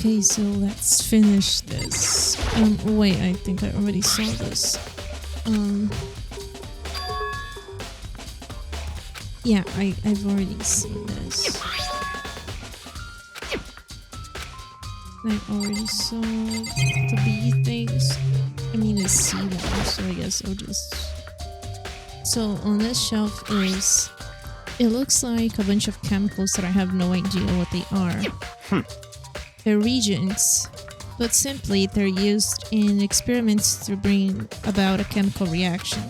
Okay, so let's finish this. Wait, I think I already saw this. Yeah, I've already seen this. I already saw the bee things. I mean, I see them, so I guess I'll just... So on this shelf is... It looks like a bunch of chemicals that I have no idea what they are. They're reagents, but simply they're used in experiments to bring about a chemical reaction.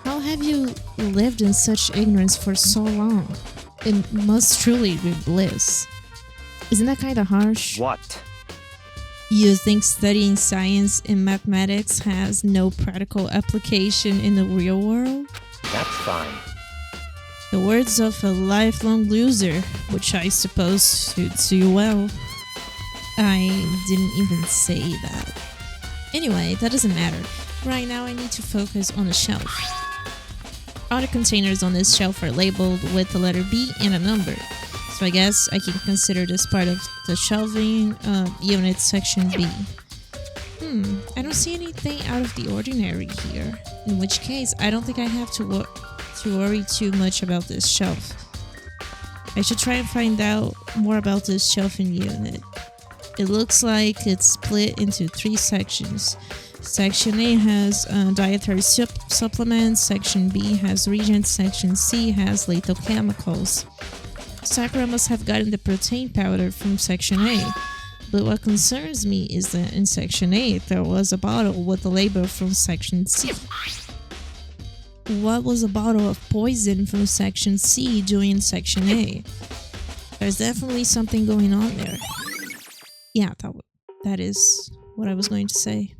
How have you lived in such ignorance for so long? It must truly be bliss. Isn't that kind of harsh? What? You think studying science and mathematics has no practical application in the real world? That's fine. The words of a lifelong loser, which I suppose suits you well. I didn't even say that. Anyway, that doesn't matter. Right now I need to focus on the shelf. All the containers on this shelf are labeled with the letter B and a number. So I guess I can consider this part of the shelving unit section B. I don't see anything out of the ordinary here. In which case, I don't think I have to worry too much about this shelf. I should try and find out more about this shelving unit. It looks like it's split into 3 sections. Section A has dietary supplements, Section B has reagents, Section C has lethal chemicals. Sakura must have gotten the protein powder from Section A, but what concerns me is that in Section A there was a bottle with the label from Section C. What was a bottle of poison from Section C doing in Section A? There's definitely something going on there. Yeah, that is what I was going to say.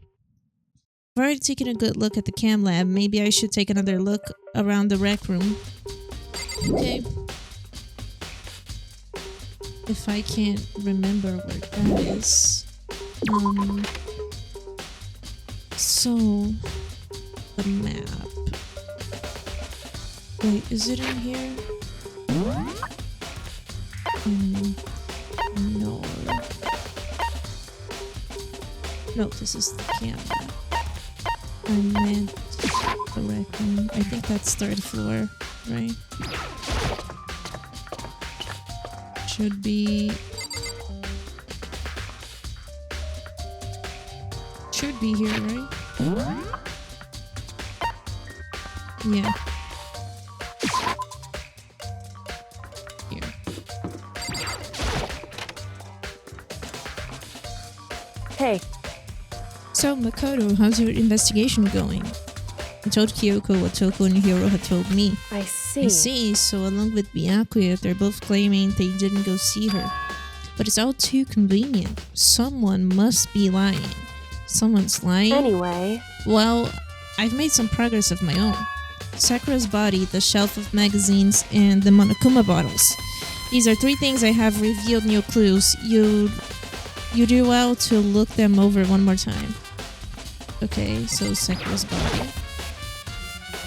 I've already taken a good look at the chem lab. Maybe I should take another look around the rec room. Okay. If I can't remember where that is. So, the map. Wait, is it in here? No. No, this is the camera. I meant the rec room. I think that's 3rd floor, right? Should be here, right? Yeah. Here. Hey. So, Makoto, how's your investigation going? I told Kyoko what Toko and Hiro had told me. I see. I see, so along with Byakuya, they're both claiming they didn't go see her. But it's all too convenient. Someone must be lying. Someone's lying? Anyway. Well, I've made some progress of my own. Sakura's body, the shelf of magazines, and the Monokuma bottles. These are 3 things I have revealed new clues. You do well to look them over one more time. Okay, so Sakura's body.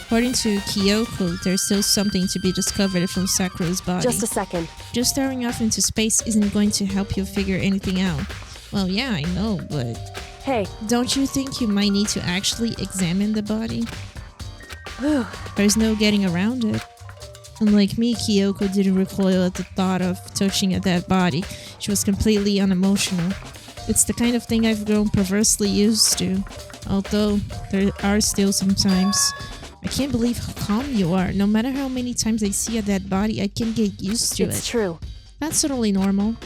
According to Kyoko, there's still something to be discovered from Sakura's body. Just a second. Just staring off into space isn't going to help you figure anything out. Well, yeah, I know, but... Hey. Don't you think you might need to actually examine the body? There's no getting around it. Unlike me, Kyoko didn't recoil at the thought of touching a dead body. She was completely unemotional. It's the kind of thing I've grown perversely used to. Although, there are still some times. I can't believe how calm you are. No matter how many times I see a dead body, I can get used to it. It's true. That's totally normal.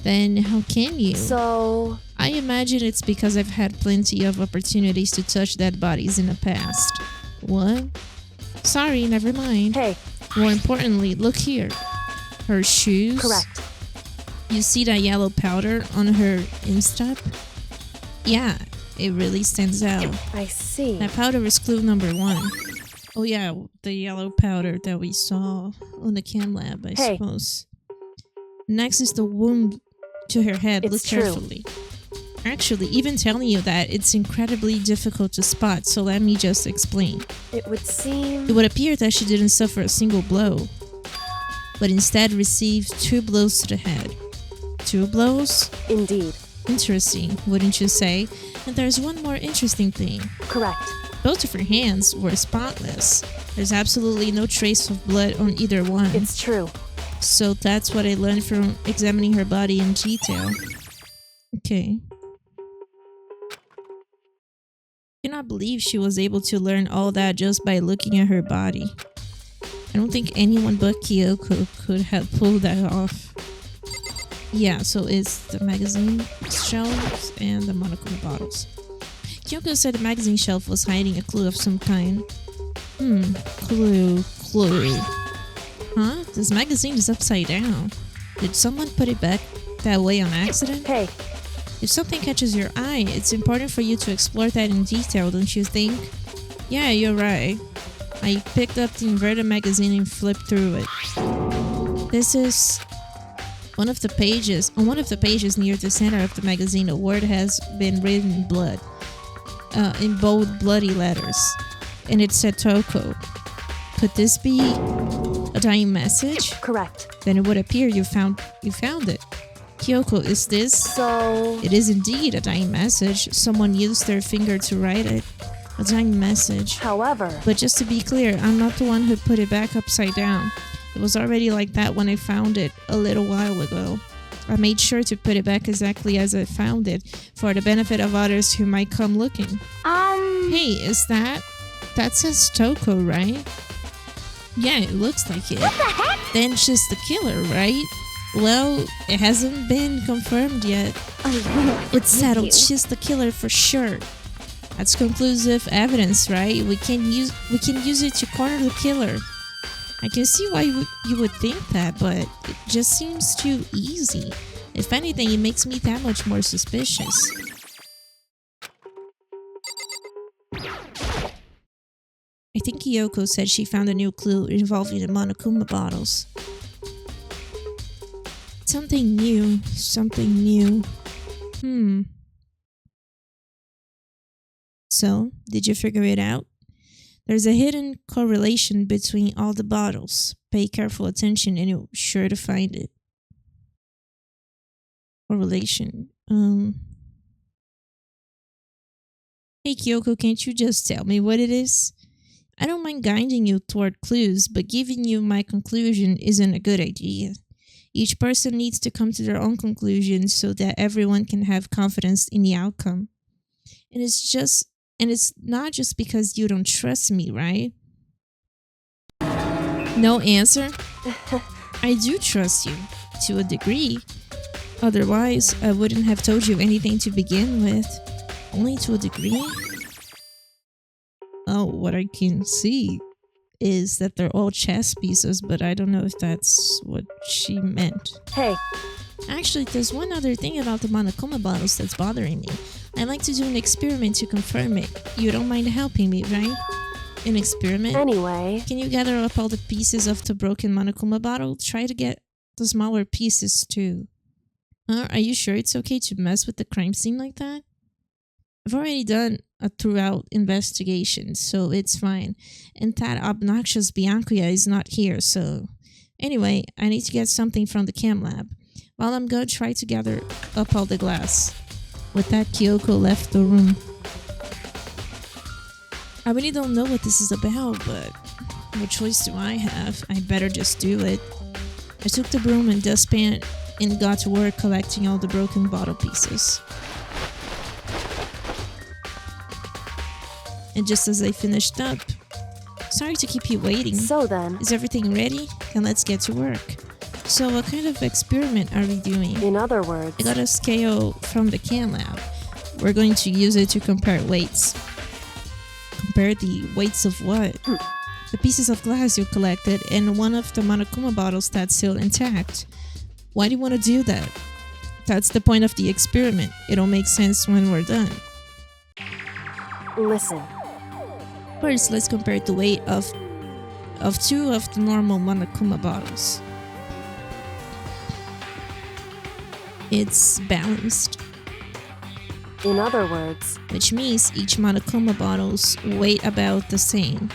Then how can you? So... I imagine it's because I've had plenty of opportunities to touch dead bodies in the past. What? Sorry, never mind. Hey. More importantly, look here. Her shoes? Correct. You see that yellow powder on her instep? Yeah, it really stands out. I see. That powder is clue number 1. Oh yeah, the yellow powder that we saw on the chem lab, I suppose. Next is the wound to her head. Look carefully. Actually, even telling you that, it's incredibly difficult to spot, so let me just explain. It would seem... It would appear that she didn't suffer a single blow, but instead received 2 blows to the head. 2 blows? Indeed. Interesting, wouldn't you say? And there's one more interesting thing. Correct. Both of her hands were spotless. There's absolutely no trace of blood on either one. It's true. So that's what I learned from examining her body in detail. Okay. I cannot believe she was able to learn all that just by looking at her body. I don't think anyone but Kyoko could have pulled that off. Yeah, so it's the magazine shelves and the Monokuma bottles. Kyoko said the magazine shelf was hiding a clue of some kind. Clue. Huh? This magazine is upside down. Did someone put it back that way on accident? Hey. If something catches your eye, it's important for you to explore that in detail, don't you think? Yeah, you're right. I picked up the inverted magazine and flipped through it. This is one of the pages. On one of the pages near the center of the magazine, a word has been written in blood. In bold, bloody letters. And it said Toko. Could this be a dying message? Correct. Then it would appear you found it. Kyoko, is this? So... It is indeed a dying message. Someone used their finger to write it. A dying message. However... But just to be clear, I'm not the one who put it back upside down. It was already like that when I found it a little while ago. I made sure to put it back exactly as I found it, for the benefit of others who might come looking. Hey, is that says Toko, right? Yeah, it looks like it. What the heck? Then she's the killer, right? Well, it hasn't been confirmed yet. It's settled. She's the killer for sure. That's conclusive evidence, right? We can use it to corner the killer. I can see why you would think that, but it just seems too easy. If anything, it makes me that much more suspicious. I think Kyoko said she found a new clue involving the Monokuma bottles. Something new. So, did you figure it out? There's a hidden correlation between all the bottles. Pay careful attention and you're sure to find it. Correlation. Hey Kyoko, can't you just tell me what it is? I don't mind guiding you toward clues, but giving you my conclusion isn't a good idea. Each person needs to come to their own conclusions so that everyone can have confidence in the outcome. And it's not just because you don't trust me, right? No answer? I do trust you, to a degree. Otherwise, I wouldn't have told you anything to begin with. Only to a degree? Oh, what I can see is that they're all chess pieces, but I don't know if that's what she meant. Hey. Actually, there's one other thing about the Monokuma bottles that's bothering me. I'd like to do an experiment to confirm it. You don't mind helping me, right? An experiment? Anyway... Can you gather up all the pieces of the broken Monokuma bottle? Try to get the smaller pieces too. Are you sure it's okay to mess with the crime scene like that? I've already done a thorough investigation, so it's fine. And that obnoxious Biancuya is not here, so... Anyway, I need to get something from the chem lab. While I'm gonna try to gather up all the glass. With that, Kyoko left the room. I really don't know what this is about, but what choice do I have? I better just do it. I took the broom and dustpan and got to work collecting all the broken bottle pieces. And just as I finished up... Sorry to keep you waiting. So then... Is everything ready? Then let's get to work. So what kind of experiment are we doing? In other words... I got a scale from the chem lab. We're going to use it to compare weights. Compare the weights of what? The pieces of glass you collected and one of the Monokuma bottles that's still intact. Why do you want to do that? That's the point of the experiment. It'll make sense when we're done. Listen. First, let's compare the weight of two of the normal Monokuma bottles. It's balanced. In other words... Which means each Monokuma bottles weigh about the same.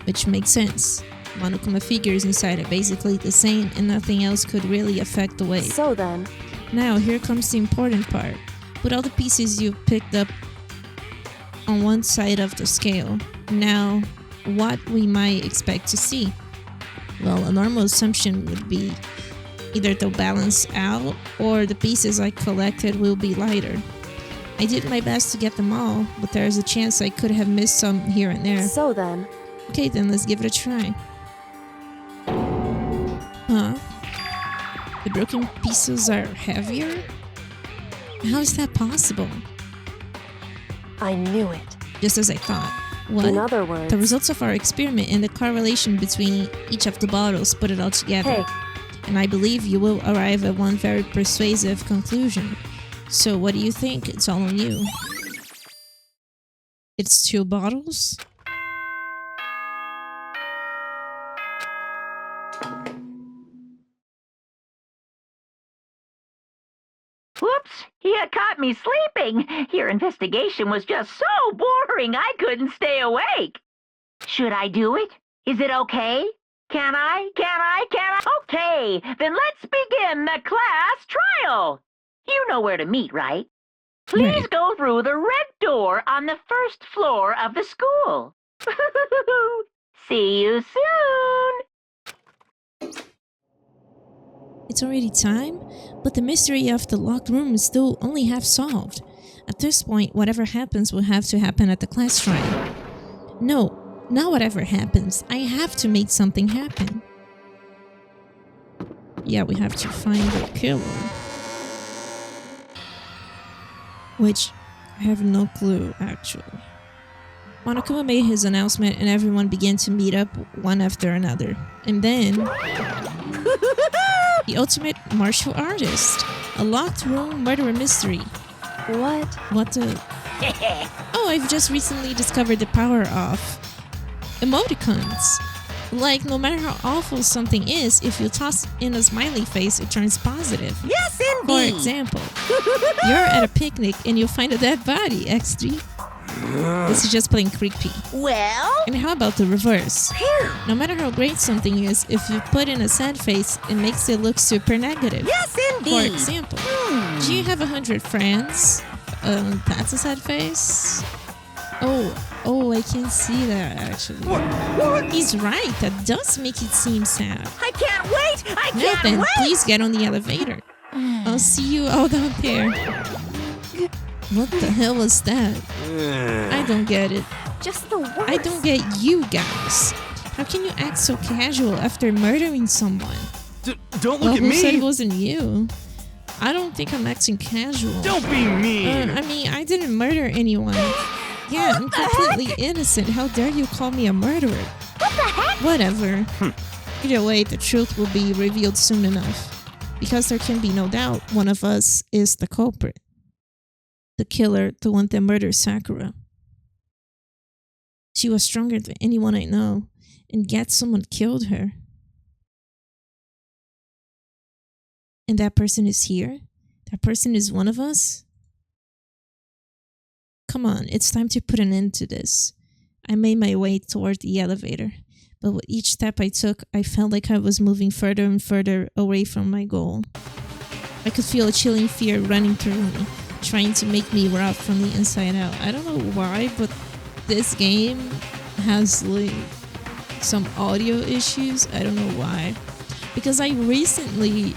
Which makes sense. Monokuma figures inside are basically the same and nothing else could really affect the weight. So then... Now, here comes the important part. Put all the pieces you picked up on one side of the scale. Now, what we might expect to see? Well, a normal assumption would be either they'll balance out or the pieces I collected will be lighter. I did my best to get them all, but there's a chance I could have missed some here and there. So then, Okay, then let's give it a try. Huh? The broken pieces are heavier? How is that possible? I knew it. Just as I thought. What? In other words, The results of our experiment and the correlation between each of the bottles put it all together. hey, And I believe you will arrive at one very persuasive conclusion. So what do you think? It's all on you. It's 2 bottles? Whoops! You caught me sleeping. Your investigation was just so boring I couldn't stay awake. Should I do it? Is it okay? Can I? Okay, then let's begin the class trial. You know where to meet, right? Please Right. go through the red door on the first floor of the school. See you soon. It's already time? But the mystery of the locked room is still only half solved. At this point, whatever happens will have to happen at the class trial. No, not whatever happens. I have to make something happen. Yeah, we have to find the killer. Which, I have no clue, actually. Monokuma made his announcement and everyone began to meet up one after another. And then... the ultimate martial artist. A locked room murder mystery. what? What the... Oh, I've just recently discovered the power of emoticons. Like, no matter how awful something is, if you toss in a smiley face, it turns positive. Yes, For indeed. example, you're at a picnic and you find a dead body, X3. This is just plain creepy. Well, And how about the reverse? No matter how great something is, if you put in a sad face, it makes it look super negative. yes, For indeed. example, do you have 100 friends? That's a sad face. Oh, I can see that actually. What? He's right. That does make it seem sad. I can't wait. I Now can't then, wait. please get on the elevator. I'll see you all down there. What the hell was that? I don't get it. Just the worst. I don't get you guys. How can you act so casual after murdering someone? Don't Well, look at who said it me! wasn't you? I don't think I'm acting casual. Don't be mean! I mean, I didn't murder anyone. Yeah, I'm completely innocent. How dare you call me a murderer? What the heck? Whatever. Either way, the truth will be revealed soon enough. Because there can be no doubt one of us is the culprit. The killer, the one that murdered Sakura. She was stronger than anyone I know, and yet someone killed her. And that person is here? That person is one of us? Come on, it's time to put an end to this. I made my way toward the elevator, but with each step I took, I felt like I was moving further and further away from my goal. I could feel a chilling fear running through me, trying to make me rot from the inside out. I don't know why, but this game has like some audio issues. I don't know why. Because I recently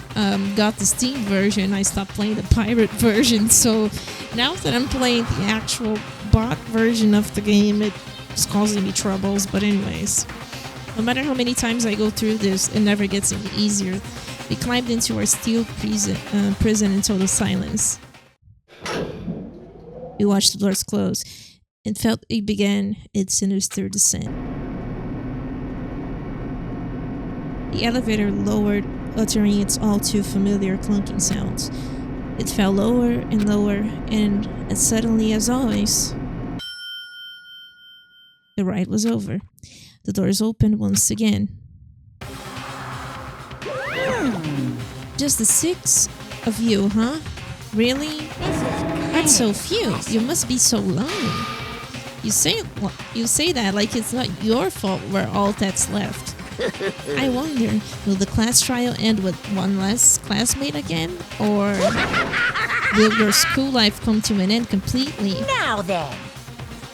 got the Steam version, I stopped playing the pirate version. So now that I'm playing the actual bot version of the game, it's causing me troubles. But anyways, no matter how many times I go through this, it never gets any easier. We climbed into our steel prison in total silence. We watched the doors close and felt it began its sinister descent. The elevator lowered, uttering its all too familiar clunking sounds. It fell lower and lower, and as suddenly as always, the ride was over. The doors opened once again. Just the 6 of you, huh? Really? That's so few. You must be so lonely. You say that like it's not your fault we're all that's left. I wonder, will the class trial end with one less classmate again? Or will your school life come to an end completely? Now then.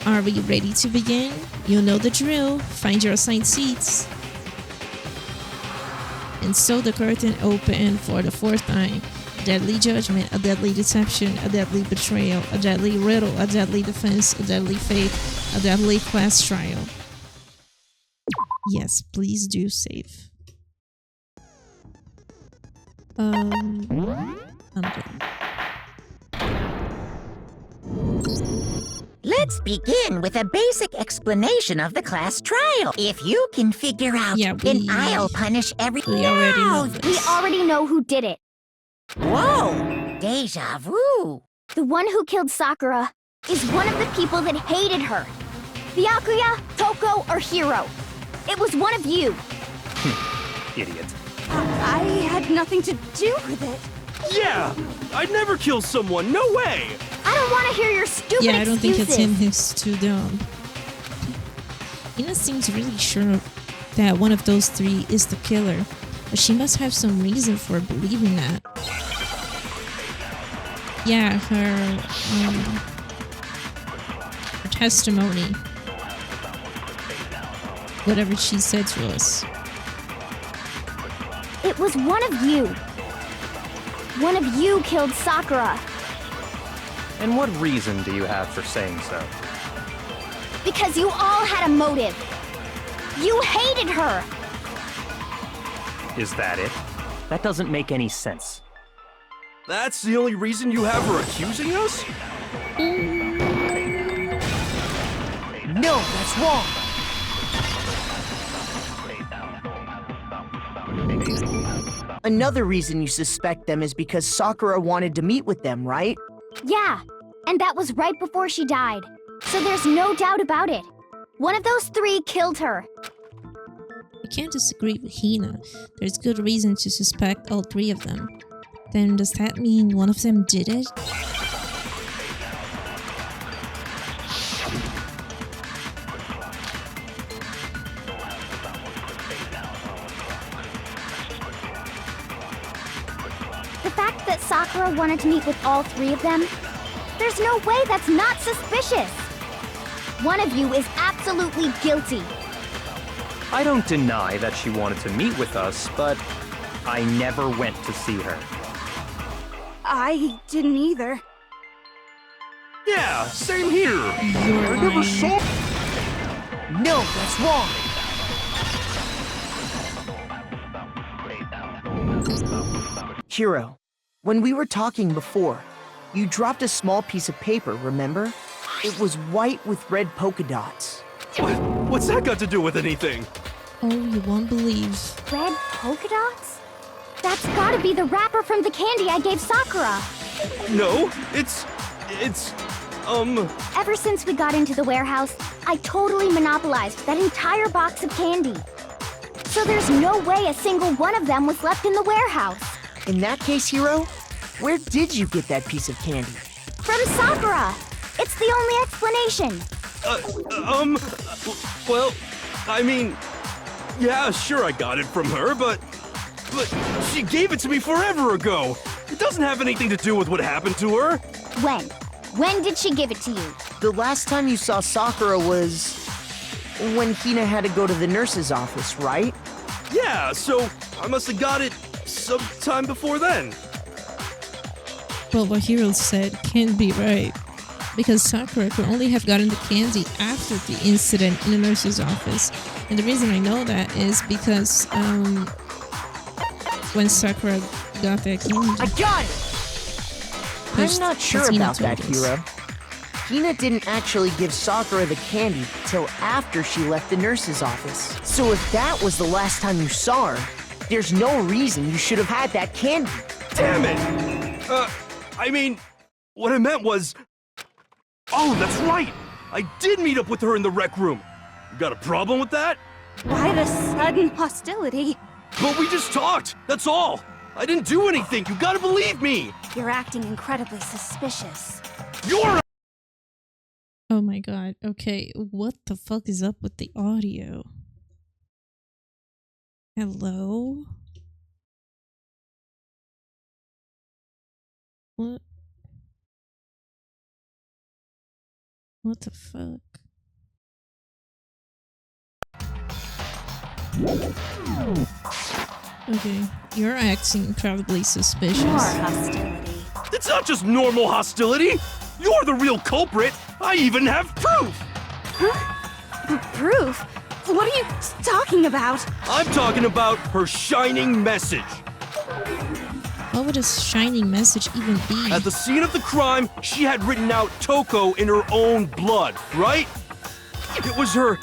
Are we ready to begin? You know the drill. Find your assigned seats. And so the curtain opened for the fourth time. A deadly judgment, a deadly deception, a deadly betrayal, a deadly riddle, a deadly defense, a deadly fate, a deadly class trial. Yes, please do save. I'm good. Let's begin with a basic explanation of the class trial. If you can figure out, then I'll punish every... We already know We this. already know who did it. Whoa! Deja vu! The one who killed Sakura is one of the people that hated her. Byakuya, Toko, or Hiro. It was one of you. Idiot. I had nothing to do with it. Yeah! I'd never kill someone, no way! I don't want to hear your stupid Yeah, I don't think it's him excuses. who's too dumb. Ina seems really sure that one of those three is the killer, but she must have some reason for believing that. Yeah, her testimony. Whatever she said to us. It was one of you. One of you killed Sakura. And what reason do you have for saying so? Because you all had a motive. You hated her. Is that it? That doesn't make any sense. That's the only reason you have her accusing us? No, that's wrong! Another reason you suspect them is because Sakura wanted to meet with them, right? Yeah, and that was right before she died. So there's no doubt about it. One of those three killed her. I can't disagree with Hina. There's good reason to suspect all three of them. Then does that mean one of them did it? The fact that Sakura wanted to meet with all three of them, there's no way that's not suspicious. One of you is absolutely guilty. I don't deny that she wanted to meet with us, but I never went to see her. I didn't either. Yeah, same here! You're I never lying. saw... No, that's wrong. Hiro, when we were talking before, you dropped a small piece of paper, remember? It was white with red polka dots. What's that got to do with anything? Oh, you won't believe. Red polka dots? That's gotta be the wrapper from the candy I gave Sakura. No, it's... Ever since we got into the warehouse, I totally monopolized that entire box of candy. So there's no way a single one of them was left in the warehouse. In that case, Hiro, where did you get that piece of candy? From Sakura! It's the only explanation. Well, I mean... Yeah, sure I got it from her, but she gave it to me forever ago! It doesn't have anything to do with what happened to her! When? When did she give it to you? The last time you saw Sakura was... when Hina had to go to the nurse's office, right? Yeah, so I must have got it sometime before then. But what Hiro said can't be right. Because Sakura could only have gotten the candy after the incident in the nurse's office. And the reason I know that is because when Sakura got that candy... I got it! I'm not sure about that, Hiro. Hina didn't actually give Sakura the candy till after she left the nurse's office. So if that was the last time you saw her, there's no reason you should have had that candy. Damn it! I mean, what I meant was... Oh, that's right! I did meet up with her in the rec room. You got a problem with that? Why the sudden hostility? But we just talked, that's all! I didn't do anything, you gotta believe me! You're acting incredibly suspicious. You're... Oh my god, okay, what the fuck is up with the audio? Hello? What? What the fuck? Okay, you're acting incredibly suspicious. More hostility. It's not just normal hostility! You're the real culprit! I even have proof! Proof? What are you talking about? I'm talking about her shining message. What would a shining message even be? At the scene of the crime, she had written out Toko in her own blood, right? It was her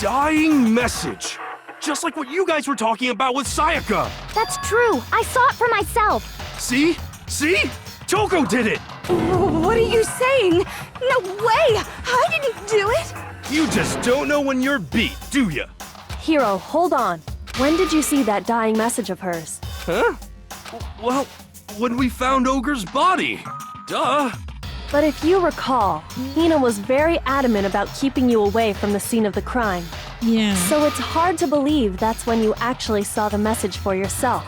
dying message. Just like what you guys were talking about with Sayaka. That's true. I saw it for myself. See? See? Toko did it! What are you saying? No way! I didn't do it! You just don't know when you're beat, do ya? Hiro, hold on. When did you see that dying message of hers? Huh? Well, when we found Ogre's body. Duh. But if you recall, Hina was very adamant about keeping you away from the scene of the crime. Yeah. So it's hard to believe that's when you actually saw the message for yourself.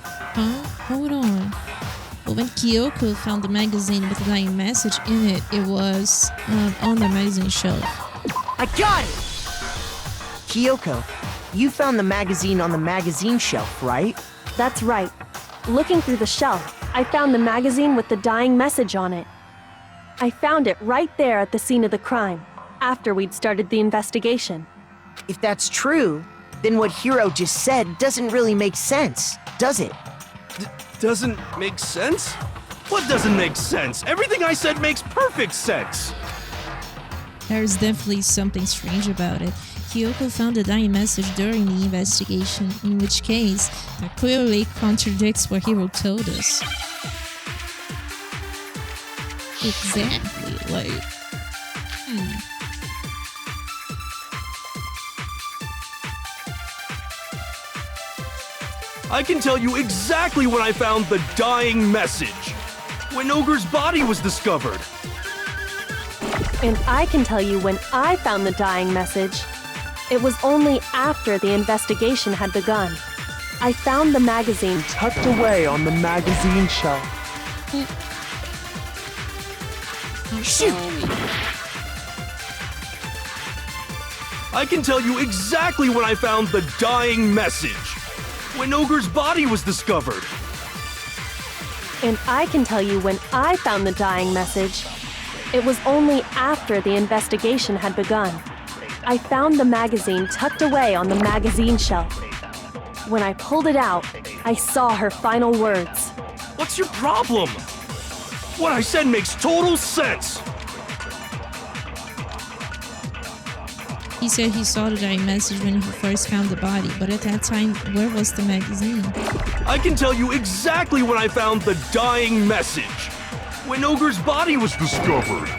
Huh? Hold on. But when Kyoko found the magazine with the dying message in it, it was on the magazine shelf. I got it! Kyoko, you found the magazine on the magazine shelf, right? That's right. Looking through the shelf, I found the magazine with the dying message on it. I found it right there at the scene of the crime, after we'd started the investigation. If that's true, then what Hiro just said doesn't really make sense, does it? Doesn't make sense? What doesn't make sense? Everything I said makes perfect sense. There's definitely something strange about it. Kyoko found the dying message during the investigation, in which case, that clearly contradicts what Hiro told us. Exactly, like... I can tell you exactly when I found the dying message. When Ogre's body was discovered. And I can tell you when I found the dying message. It was only after the investigation had begun. I found the magazine Tucked away on the magazine shelf. Shoot! I can tell you exactly when I found the dying message. When Ogre's body was discovered. And I can tell you when I found the dying message. It was only after the investigation had begun. I found the magazine tucked away on the magazine shelf. When I pulled it out, I saw her final words. What's your problem? What I said makes total sense. He said he saw the dying message when he first found the body, but at that time, where was the magazine? I can tell you exactly when I found the dying message. When Ogre's body was discovered.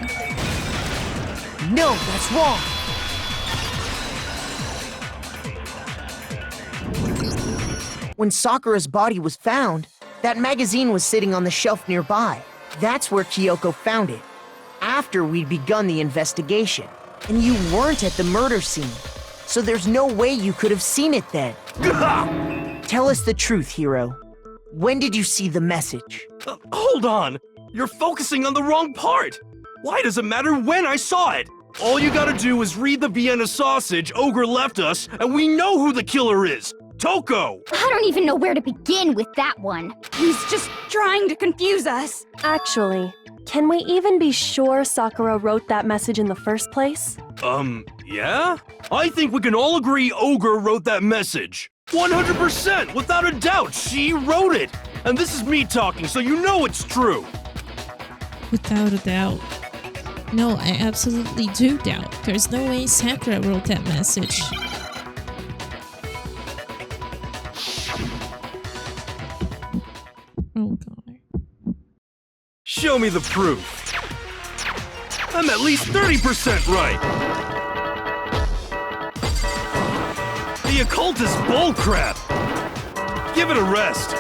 No, that's wrong. When Sakura's body was found, that magazine was sitting on the shelf nearby. That's where Kyoko found it, after we'd begun the investigation. And you weren't at the murder scene, so there's no way you could have seen it then. Tell us the truth, Hiro. When did you see the message? Hold on. You're focusing on the wrong part. Why does it matter when I saw it? All you gotta do is read the Vienna sausage Ogre left us, and we know who the killer is. Toko! I don't even know where to begin with that one. He's just trying to confuse us. Actually, can we even be sure Sakura wrote that message in the first place? Yeah? I think we can all agree Ogre wrote that message. 100%, without a doubt, she wrote it. And this is me talking, so you know it's true. Without a doubt. No, I absolutely do doubt. There's no way Sakura wrote that message. Oh god. Show me the proof. I'm at least 30% right. The occult is bullcrap. Give it a rest.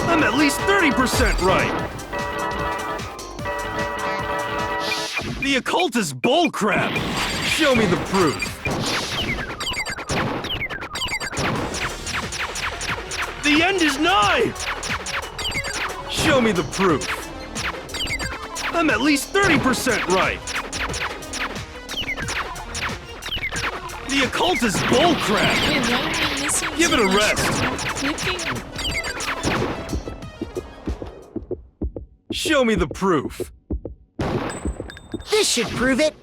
I'm at least 30% right. The occult is bullcrap. Show me the proof. The end is nigh! Show me the proof. I'm at least 30% right. The occult is bullcrap. Wait, why am I missing Give so it a much? rest. Clicking? Show me the proof. This should prove it.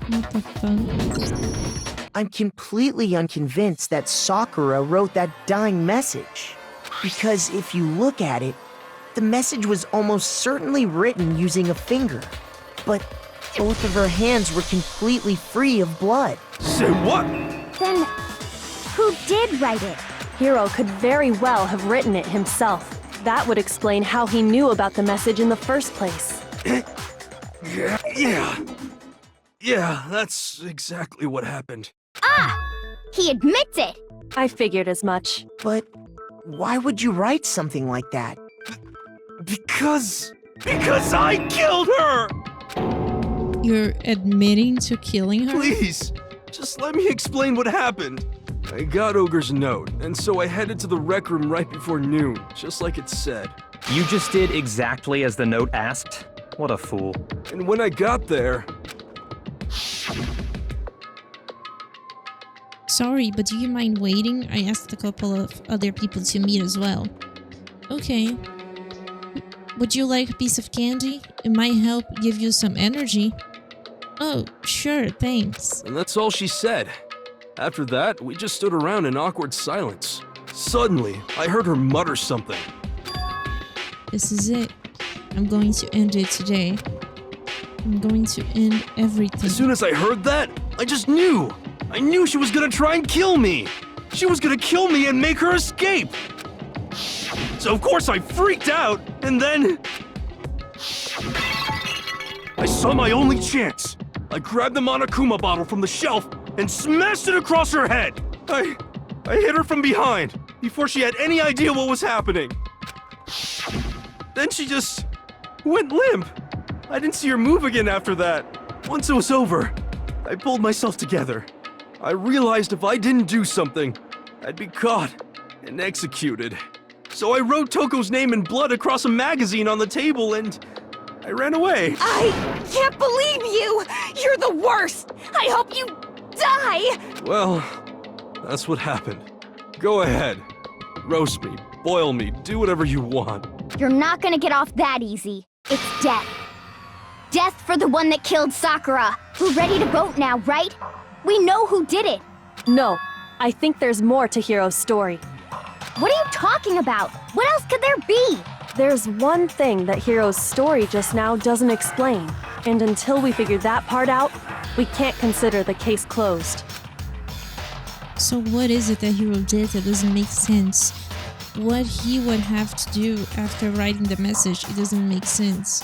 What the fuck? I'm completely unconvinced that Sakura wrote that dying message. Because if you look at it, the message was almost certainly written using a finger. But both of her hands were completely free of blood. Say what? Then, who did write it? Hiro could very well have written it himself. That would explain how he knew about the message in the first place. Yeah, that's exactly what happened. Ah! He admits it! I figured as much. But why would you write something like that? Because I killed her! You're admitting to killing her? Please, just let me explain what happened. I got Ogre's note, and so I headed to the rec room right before noon, just like it said. You just did exactly as the note asked? What a fool. And when I got there... Sorry, but do you mind waiting? I asked a couple of other people to meet as well. Okay. Would you like a piece of candy? It might help give you some energy. Oh, sure, thanks. And that's all she said. After that, we just stood around in awkward silence. Suddenly, I heard her mutter something. This is it. I'm going to end it today. I'm going to end everything. As soon as I heard that, I just knew. I knew she was gonna try and kill me. She was gonna kill me and make her escape. So of course I freaked out, and then... I saw my only chance. I grabbed the Monokuma bottle from the shelf and smashed it across her head. I hit her from behind before she had any idea what was happening. Then she just went limp. I didn't see her move again after that. Once it was over, I pulled myself together. I realized if I didn't do something, I'd be caught and executed. So I wrote Toko's name in blood across a magazine on the table and I ran away. I can't believe you! You're the worst! I hope you die! Well, that's what happened. Go ahead. Roast me, boil me, do whatever you want. You're not gonna get off that easy. It's death. Death for the one that killed Sakura. We're ready to vote now, right? We know who did it. No, I think there's more to Hiro's story. What are you talking about? What else could there be? There's one thing that Hiro's story just now doesn't explain, and until we figure that part out, we can't consider the case closed. So what is it that Hiro did that doesn't make sense? What he would have to do after writing the message, it doesn't make sense.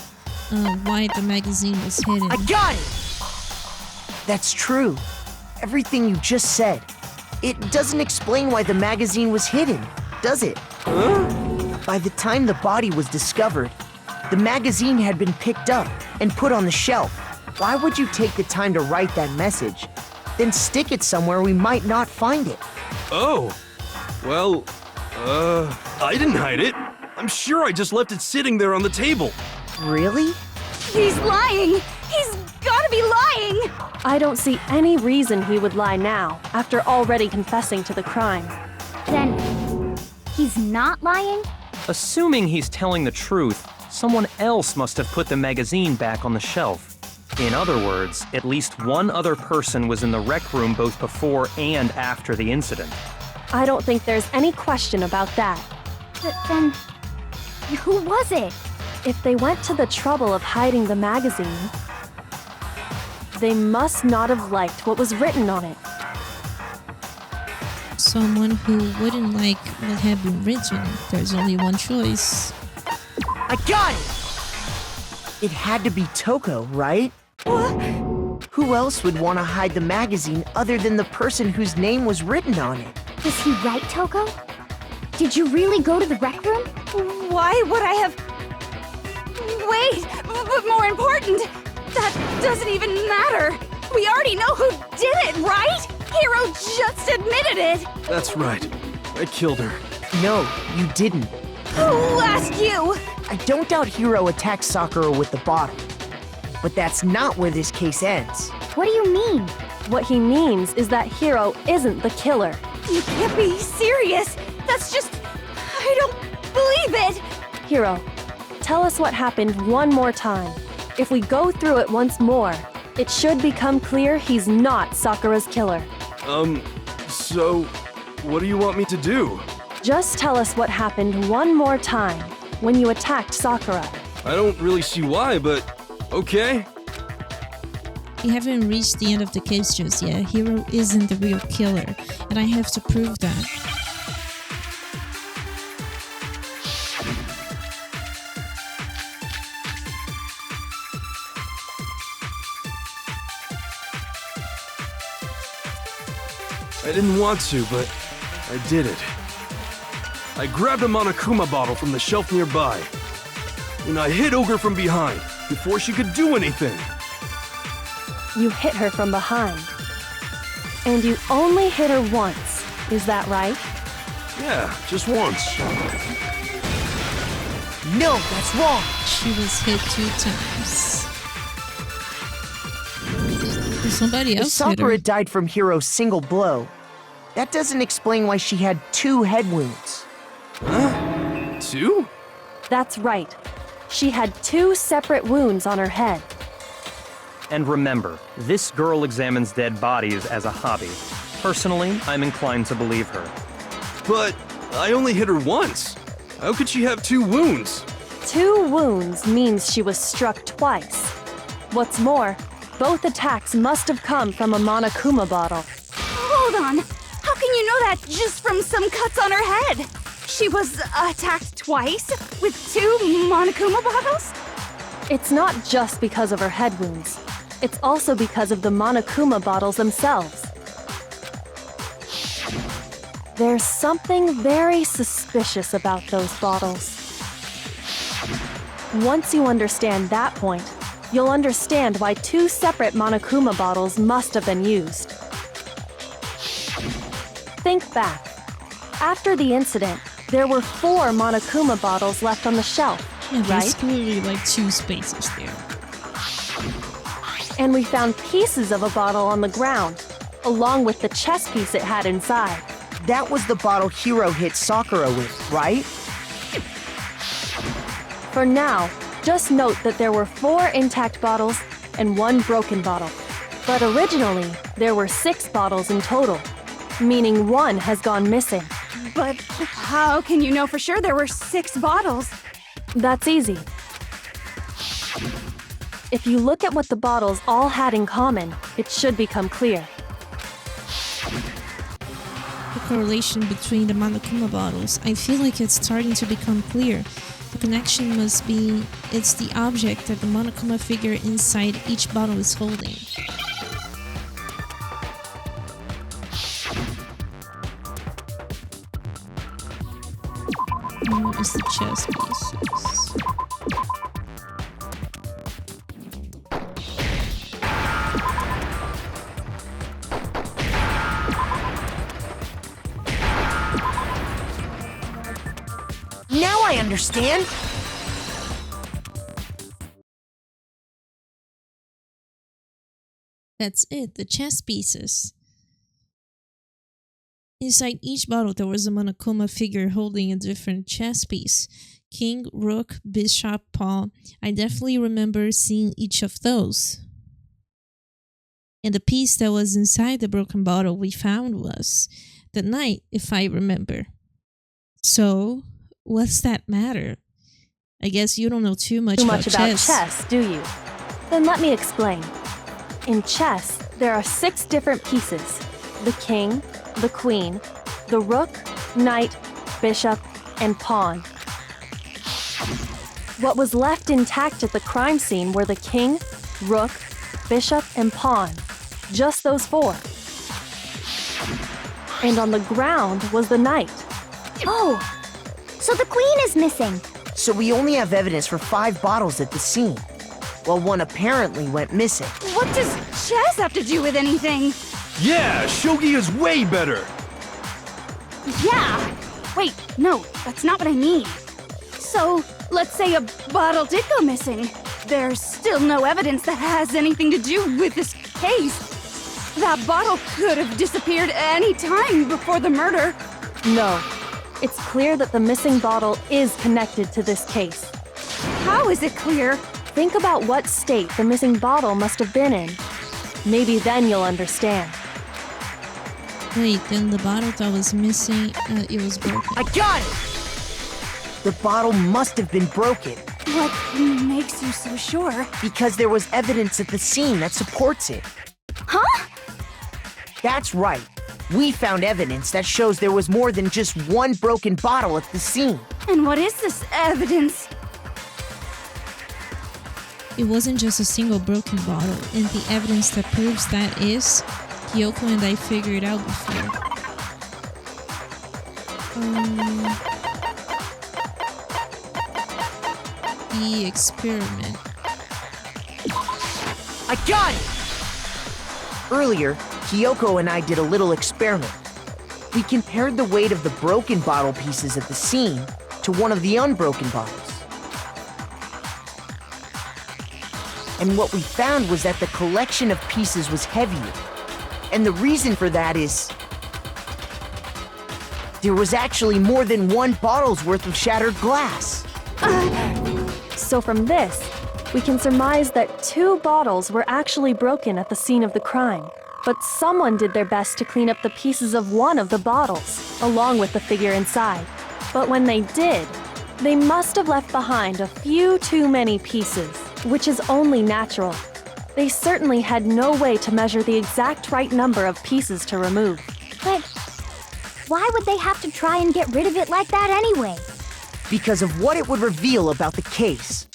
Why the magazine was hidden. I got it! That's true. Everything you just said. It doesn't explain why the magazine was hidden, does it? Huh? By the time the body was discovered, the magazine had been picked up and put on the shelf. Why would you take the time to write that message, then stick it somewhere we might not find it? Oh. Well, I didn't hide it. I'm sure I just left it sitting there on the table. Really? He's lying! He's gotta be lying! I don't see any reason he would lie now, after already confessing to the crime. Then, he's not lying? Assuming he's telling the truth, someone else must have put the magazine back on the shelf. In other words, at least one other person was in the rec room both before and after the incident. I don't think there's any question about that. Then, who was it? If they went to the trouble of hiding the magazine, they must not have liked what was written on it. Someone who wouldn't like what had been written. There's only one choice. I got it! It had to be Toko, right? What? Who else would want to hide the magazine other than the person whose name was written on it? Was he right, Toko? Did you really go to the rec room? Why would I have... Wait, but more important, that doesn't even matter. We already know who did it, right? Hiro just admitted it. That's right. I killed her. No, you didn't. Who asked you? I don't doubt Hiro attacked Sakura with the bottle. But that's not where this case ends. What do you mean? What he means is that Hiro isn't the killer. You can't be serious. That's just... I don't believe it. Hiro, tell us what happened one more time. If we go through it once more, it should become clear he's not Sakura's killer. So, what do you want me to do? Just tell us what happened one more time when you attacked Sakura. I don't really see why, but okay. We haven't reached the end of the case just yet. Hiro isn't the real killer, and I have to prove that. I didn't want to, but I did it. I grabbed a Monokuma bottle from the shelf nearby, and I hit Ogre from behind before she could do anything. You hit her from behind. And you only hit her once, is that right? Yeah, just once. No, that's wrong. She was hit 2 times. Somebody If else hit her. Sakura died from Hiro's single blow, that doesn't explain why she had 2 head wounds. Huh? 2? That's right. She had 2 separate wounds on her head. And remember, this girl examines dead bodies as a hobby. Personally, I'm inclined to believe her. But I only hit her once. How could she have 2 wounds? 2 wounds means she was struck twice. What's more, both attacks must have come from a Monokuma bottle. Hold on. How can you know that just from some cuts on her head? She was attacked twice with 2 Monokuma bottles? It's not just because of her head wounds. It's also because of the Monokuma bottles themselves. There's something very suspicious about those bottles. Once you understand that point, you'll understand why 2 separate Monokuma bottles must have been used. Think back. After the incident, there were 4 Monokuma bottles left on the shelf, Yeah, there's right? clearly like 2 spaces there. And we found pieces of a bottle on the ground, along with the chess piece it had inside. That was the bottle Hiro hit Sakura with, right? For now, just note that there were 4 intact bottles and 1 broken bottle. But originally, there were 6 bottles in total, meaning 1 has gone missing. But how can you know for sure there were 6 bottles? That's easy. If you look at what the bottles all had in common, it should become clear. The correlation between the Monokuma bottles, I feel like it's starting to become clear. The connection must be, it's the object that the Monokuma figure inside each bottle is holding. It's the chess pieces. Now I understand. That's it, the chess pieces. Inside each bottle there was a Monokuma figure holding a different chess piece. King, rook, bishop, pawn. I definitely remember seeing each of those. And the piece that was inside the broken bottle we found was the knight, if I remember. So, what's that matter? I guess you don't know too much about chess, do you? Then let me explain. In chess, there are 6 different pieces. The king, the queen, the rook, knight, bishop, and pawn. What was left intact at the crime scene were the king, rook, bishop, and pawn. Just those 4. And on the ground was the knight. Oh, so the queen is missing. So we only have evidence for 5 bottles at the scene, while one apparently went missing. What does chess have to do with anything? Yeah, shogi is way better. Yeah! Wait, no, that's not what I mean. So, let's say a bottle did go missing. There's still no evidence that has anything to do with this case. That bottle could have disappeared any time before the murder. No. It's clear that the missing bottle is connected to this case. How is it clear? Think about what state the missing bottle must have been in. Maybe then you'll understand. Wait, then the bottle that was missing, it was broken. I got it! The bottle must have been broken. What makes you so sure? Because there was evidence at the scene that supports it. Huh? That's right. We found evidence that shows there was more than just one broken bottle at the scene. And what is this evidence? It wasn't just a single broken bottle, and the evidence that proves that is Kyoko and I figured out before. The experiment. I got it! Earlier, Kyoko and I did a little experiment. We compared the weight of the broken bottle pieces at the scene to one of the unbroken bottles. And what we found was that the collection of pieces was heavier. And the reason for that is there was actually more than one bottle's worth of shattered glass. So from this, we can surmise that 2 bottles were actually broken at the scene of the crime. But someone did their best to clean up the pieces of one of the bottles, along with the figure inside. But when they did, they must have left behind a few too many pieces, which is only natural. They certainly had no way to measure the exact right number of pieces to remove. But why would they have to try and get rid of it like that anyway? Because of what it would reveal about the case.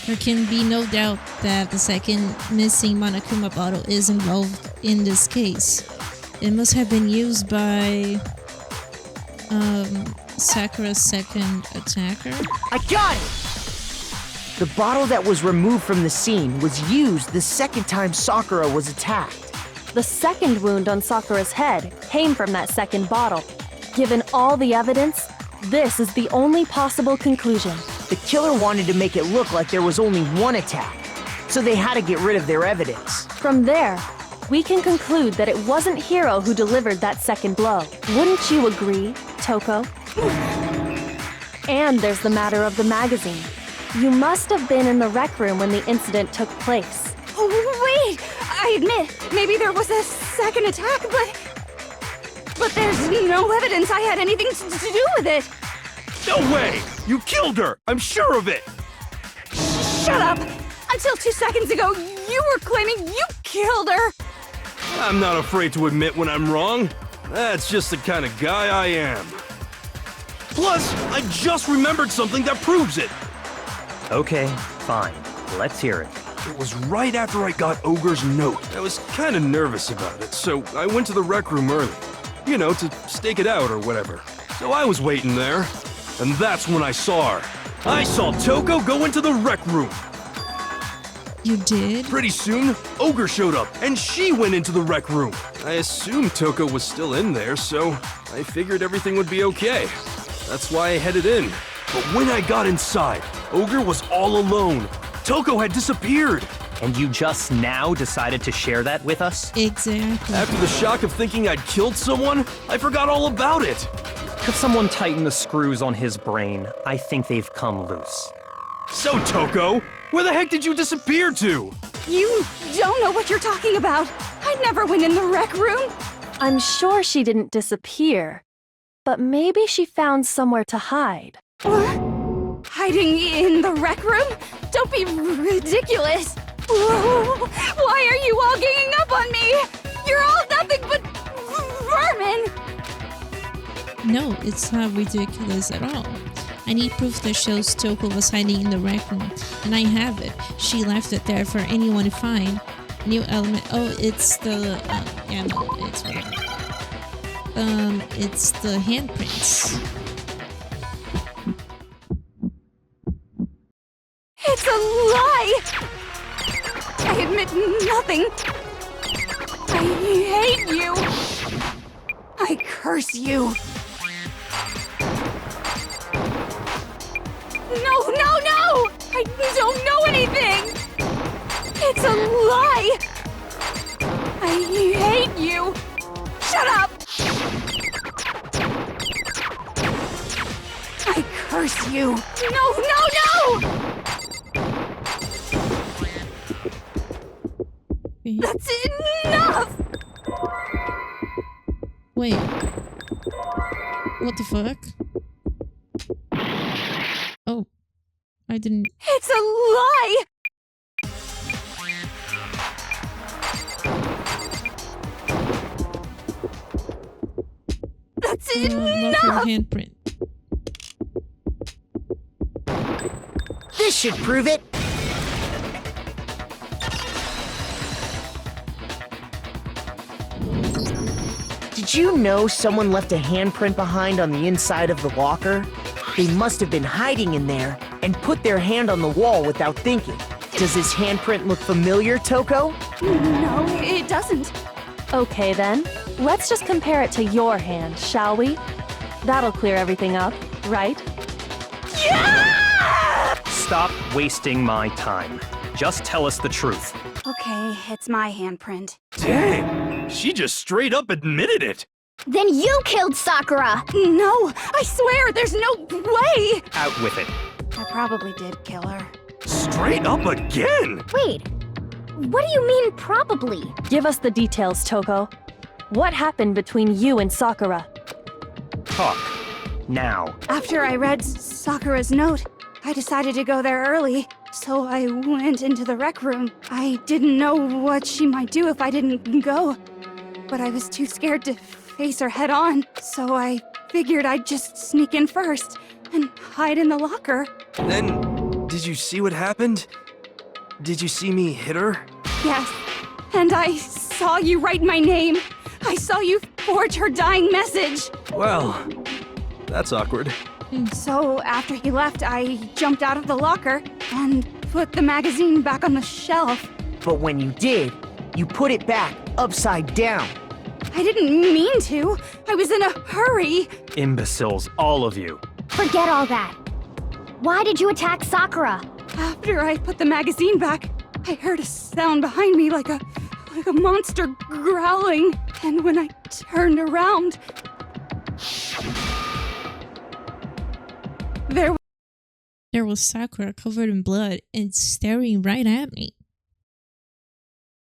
There can be no doubt that the second missing Monokuma bottle is involved in this case. It must have been used by Sakura's second attacker. I got it! The bottle that was removed from the scene was used the second time Sakura was attacked. The second wound on Sakura's head came from that second bottle. Given all the evidence, this is the only possible conclusion. The killer wanted to make it look like there was only one attack, so they had to get rid of their evidence. From there, we can conclude that it wasn't Hiro who delivered that second blow. Wouldn't you agree, Toko? And there's the matter of the magazine. You must have been in the rec room when the incident took place. Oh, wait! I admit, maybe there was a second attack, but there's no evidence I had anything to do with it. No way! You killed her! I'm sure of it! Shut up! Until 2 seconds ago, you were claiming you killed her! I'm not afraid to admit when I'm wrong. That's just the kind of guy I am. Plus, I just remembered something that proves it. Okay, fine. Let's hear it. It was right after I got Ogre's note. I was kind of nervous about it, so I went to the rec room early. You know, to stake it out or whatever. So I was waiting there, and that's when I saw her. I saw Toko go into the rec room. You did? Pretty soon, Ogre showed up, and she went into the rec room. I assumed Toko was still in there, so I figured everything would be okay. That's why I headed in. But when I got inside, Ogre was all alone. Toko had disappeared. And you just now decided to share that with us? Exactly. After the shock of thinking I'd killed someone, I forgot all about it. Could someone tighten the screws on his brain? I think they've come loose. So, Toko, where the heck did you disappear to? You don't know what you're talking about. I never went in the rec room. I'm sure she didn't disappear, but maybe she found somewhere to hide. What? Hiding in the rec room? Don't be ridiculous. Whoa. Why are you all ganging up on me? You're all nothing but vermin. No, it's not ridiculous at all. I need proof that shows Toko was hiding in the rec room, and I have it. She left it there for anyone to find. New element. Oh, it's the. Yeah, no, it's whatever. It's the handprints. a lie! I admit nothing. I hate you. I curse you. No, no, no! I don't know anything! It's a lie! I hate you! Shut up! I curse you! No, no, no! That's enough! Wait. What the fuck? Oh. I didn't... It's a lie! That's love your enough! handprint. This should prove it. Did you know someone left a handprint behind on the inside of the locker? They must have been hiding in there and put their hand on the wall without thinking. Does this handprint look familiar, Toko? No, it doesn't. Okay then, let's just compare it to your hand, shall we? That'll clear everything up, right? Yeah! Stop wasting my time. Just tell us the truth. Okay, it's my handprint. Dang, she just straight up admitted it. Then you killed Sakura! No, I swear, there's no way! Out with it. I probably did kill her. Straight up again. Wait, what do you mean probably? Give us the details, Toko. What happened between you and Sakura? Talk. Now. After I read Sakura's note, I decided to go there early, so I went into the rec room. I didn't know what she might do if I didn't go, but I was too scared to face her head on, so I figured I'd just sneak in first and hide in the locker. Then, did you see what happened? Did you see me hit her? Yes, and I saw you write my name. I saw you forge her dying message. Well, that's awkward. So after he left, I jumped out of the locker and put the magazine back on the shelf. But when you did, you put it back upside down. I didn't mean to. I was in a hurry. Imbeciles, all of you. Forget all that. Why did you attack Sakura? After I put the magazine back, I heard a sound behind me like a monster growling. And when I turned around, There was Sakura covered in blood and staring right at me.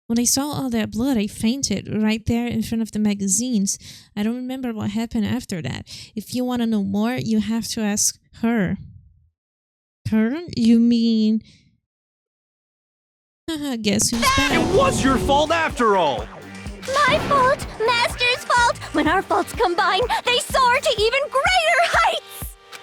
When I saw all that blood, I fainted right there in front of the magazines. I don't remember what happened after that. If you want to know more, you have to ask her. Her? You mean... Haha, guess who's back? It was your fault after all! My fault! Master's fault! When our faults combine, they soar to even greater heights!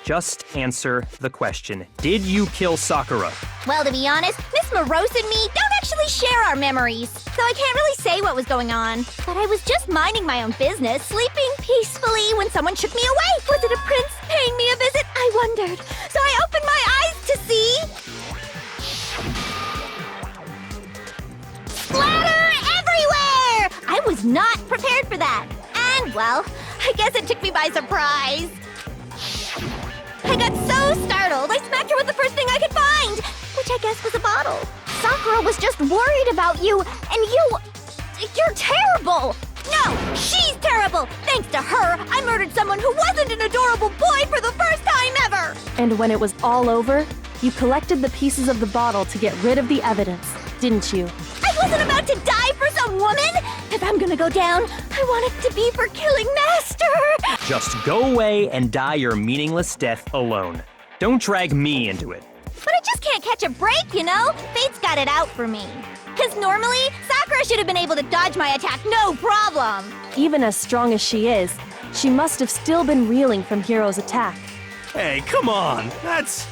Just answer the question. Did you kill Sakura? Well, to be honest, Miss Morose and me don't actually share our memories, so I can't really say what was going on. But I was just minding my own business, sleeping peacefully when someone shook me awake. Was it a prince paying me a visit? I wondered. So I opened my eyes to see... splatter everywhere! I was not prepared for that. And, well, I guess it took me by surprise. I got so startled, I smacked her with the first thing I could find, which I guess was a bottle. Sakura was just worried about you, and you're terrible! No, she's terrible! Thanks to her, I murdered someone who wasn't an adorable boy for the first time ever! And when it was all over, you collected the pieces of the bottle to get rid of the evidence, didn't you? I wasn't about to die for some woman! If I'm gonna go down, I want it to be for killing Master! Just go away and die your meaningless death alone. Don't drag me into it. But I just can't catch a break, you know? Fate's got it out for me. Because normally, Sakura should have been able to dodge my attack no problem! Even as strong as she is, she must have still been reeling from Hiro's attack. Hey, come on. That's...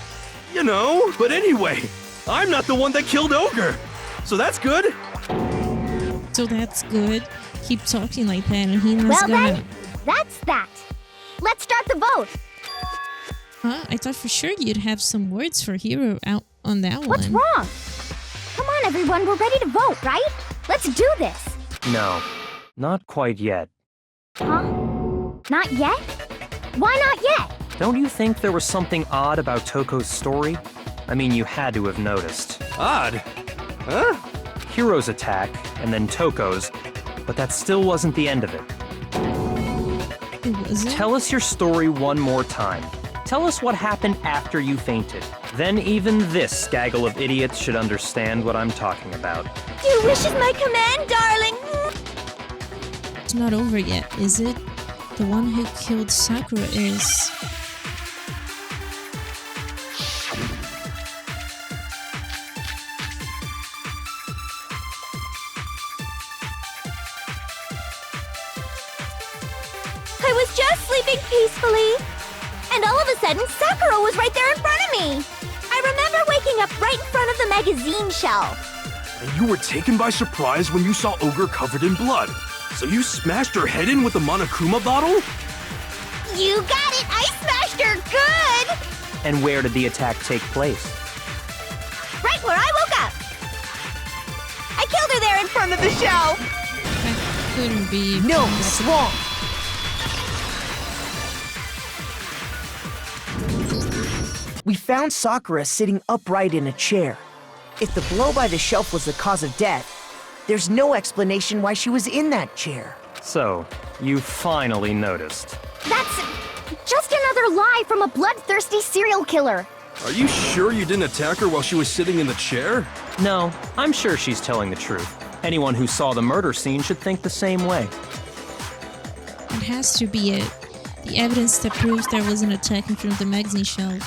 you know. But anyway, I'm not the one that killed Ogre. So that's good. So that's good. Keep talking like that and he was Well gonna... then, that's that. Let's start the vote. Huh? I thought for sure you'd have some words for Hiro out on that one. What's wrong? Come on, everyone, we're ready to vote, right? Let's do this. No, not quite yet. Huh? Not yet? Why not yet? Don't you think there was something odd about Toko's story? I mean, you had to have noticed. Odd? Huh? Hiro's attack, and then Toko's, but that still wasn't the end of it. It wasn't? Tell us your story one more time. Tell us what happened after you fainted. Then even this gaggle of idiots should understand what I'm talking about. Your wish is my command, darling. It's not over yet, is it? The one who killed Sakura is... I was just sleeping peacefully. And all of a sudden, Sakura was right there in front of me. I remember waking up right in front of the magazine shelf. And you were taken by surprise when you saw Ogre covered in blood. So you smashed her head in with the Monokuma bottle? You got it! I smashed her good! And where did the attack take place? Right where I woke up. I killed her there in front of the shelf. That couldn't be... No, it's wrong. We found Sakura sitting upright in a chair. If the blow by the shelf was the cause of death, there's no explanation why she was in that chair. So, you finally noticed. That's just another lie from a bloodthirsty serial killer. Are you sure you didn't attack her while she was sitting in the chair? No, I'm sure she's telling the truth. Anyone who saw the murder scene should think the same way. It has to be it. The evidence that proves there was an attack in front of the magazine shelf.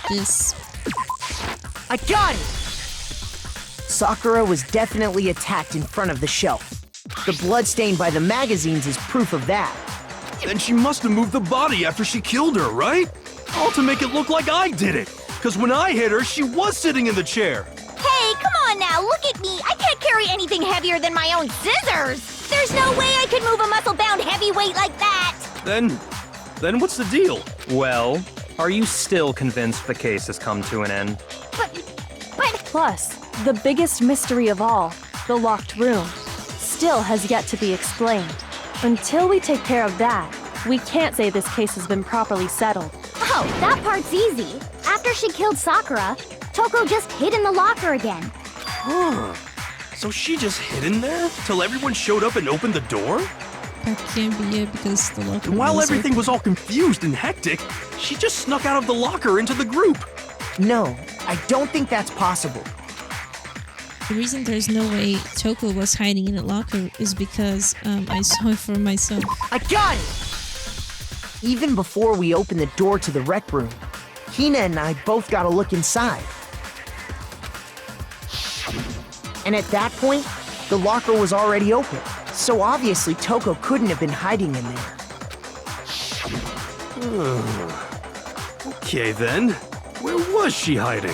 This... I got it! Sakura was definitely attacked in front of the shelf. The blood stain by the magazines is proof of that. Then she must have moved the body after she killed her, right? All to make it look like I did it. Because when I hit her, she was sitting in the chair. Hey, come on now, look at me. I can't carry anything heavier than my own scissors. There's no way I could move a muscle-bound heavyweight like that. Then what's the deal? Well, are you still convinced the case has come to an end? But... Plus, the biggest mystery of all, the locked room, still has yet to be explained. Until we take care of that, we can't say this case has been properly settled. Oh, that part's easy. After she killed Sakura, Toko just hid in the locker again. Huh. So she just hid in there till everyone showed up and opened the door? That can't be it because the locker And while was everything open. was all confused and hectic, she just snuck out of the locker into the group. No, I don't think that's possible. The reason there's no way Toko was hiding in a locker is because I saw it for myself. I got it! Even before we opened the door to the rec room, Hina and I both got a look inside. And at that point, the locker was already open. So obviously Toko couldn't have been hiding in there. Okay then, where was she hiding?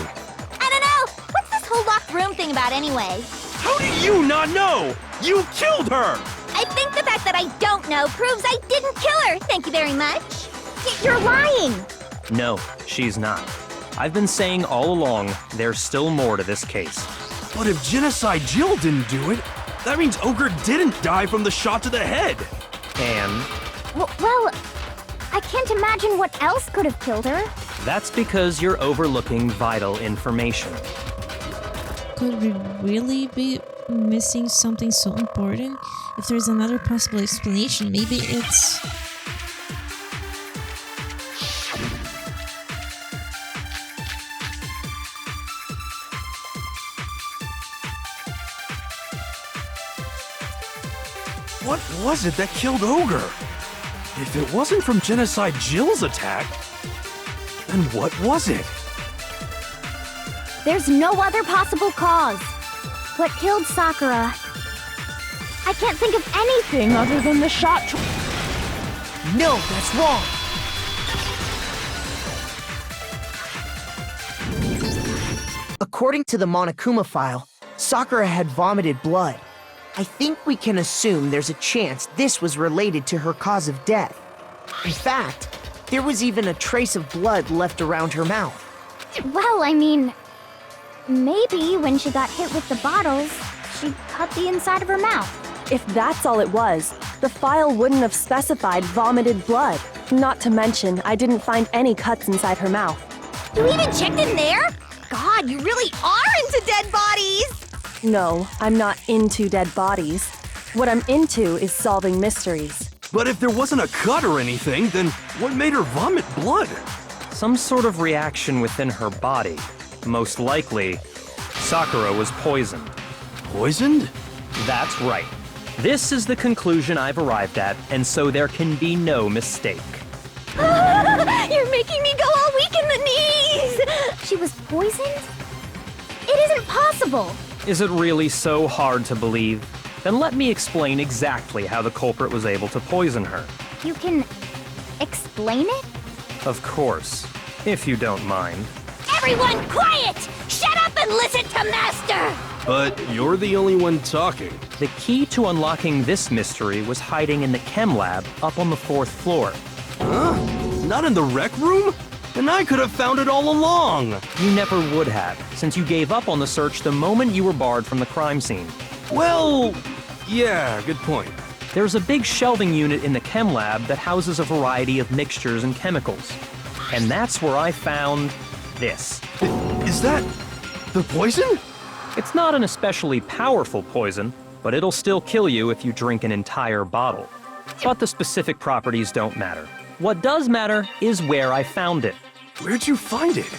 I don't know. What's this whole locked room thing about anyway? How do you not know? You killed her! I think the fact that I don't know proves I didn't kill her. Thank you very much. You're lying. No, she's not. I've been saying all along, there's still more to this case. But if Genocide Jill didn't do it, that means Ogre didn't die from the shot to the head. And Well, I can't imagine what else could have killed her. that's because you're overlooking vital information. Could we really be missing something so important? If there's another possible explanation, maybe it's... What was it that killed Ogre? If it wasn't from Genocide Jill's attack, then what was it? There's no other possible cause. What killed Sakura? I can't think of anything other than the shot. No, that's wrong! According to the Monokuma file, Sakura had vomited blood. I think we can assume there's a chance this was related to her cause of death. In fact, there was even a trace of blood left around her mouth. Well, I mean, Maybe when she got hit with the bottles, she cut the inside of her mouth. If that's all it was, the file wouldn't have specified vomited blood. Not to mention, I didn't find any cuts inside her mouth. You even checked in there? God, you really are into dead bodies! No, I'm not into dead bodies. What I'm into is solving mysteries. But if there wasn't a cut or anything, then what made her vomit blood? Some sort of reaction within her body. Most likely, Sakura was poisoned. Poisoned? That's right. This is the conclusion I've arrived at, and so there can be no mistake. You're making me go all weak in the knees! She was poisoned? It isn't possible! Is it really so hard to believe? Then let me explain exactly how the culprit was able to poison her. You can explain it? Of course, if you don't mind. Everyone quiet! Shut up and listen to Master! But you're the only one talking. The key to unlocking this mystery was hiding in the chem lab up on the 4th floor. Huh? Not in the rec room? And I could have found it all along. You never would have, since you gave up on the search the moment you were barred from the crime scene. Well, yeah, good point. There's a big shelving unit in the chem lab that houses a variety of mixtures and chemicals. And that's where I found this. Is that the poison? It's not an especially powerful poison, but it'll still kill you if you drink an entire bottle. But the specific properties don't matter. What does matter is where I found it. Where'd you find it?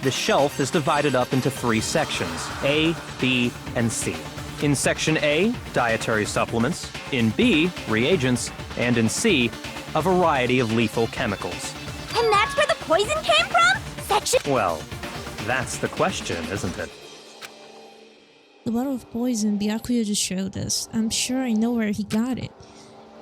The shelf is divided up into 3 sections, A, B, and C. In Section A, dietary supplements. In B, reagents. And in C, a variety of lethal chemicals. And that's where the poison came from? Section... Well, that's the question, isn't it? The bottle of poison Byakuya just showed us. I'm sure I know where he got it.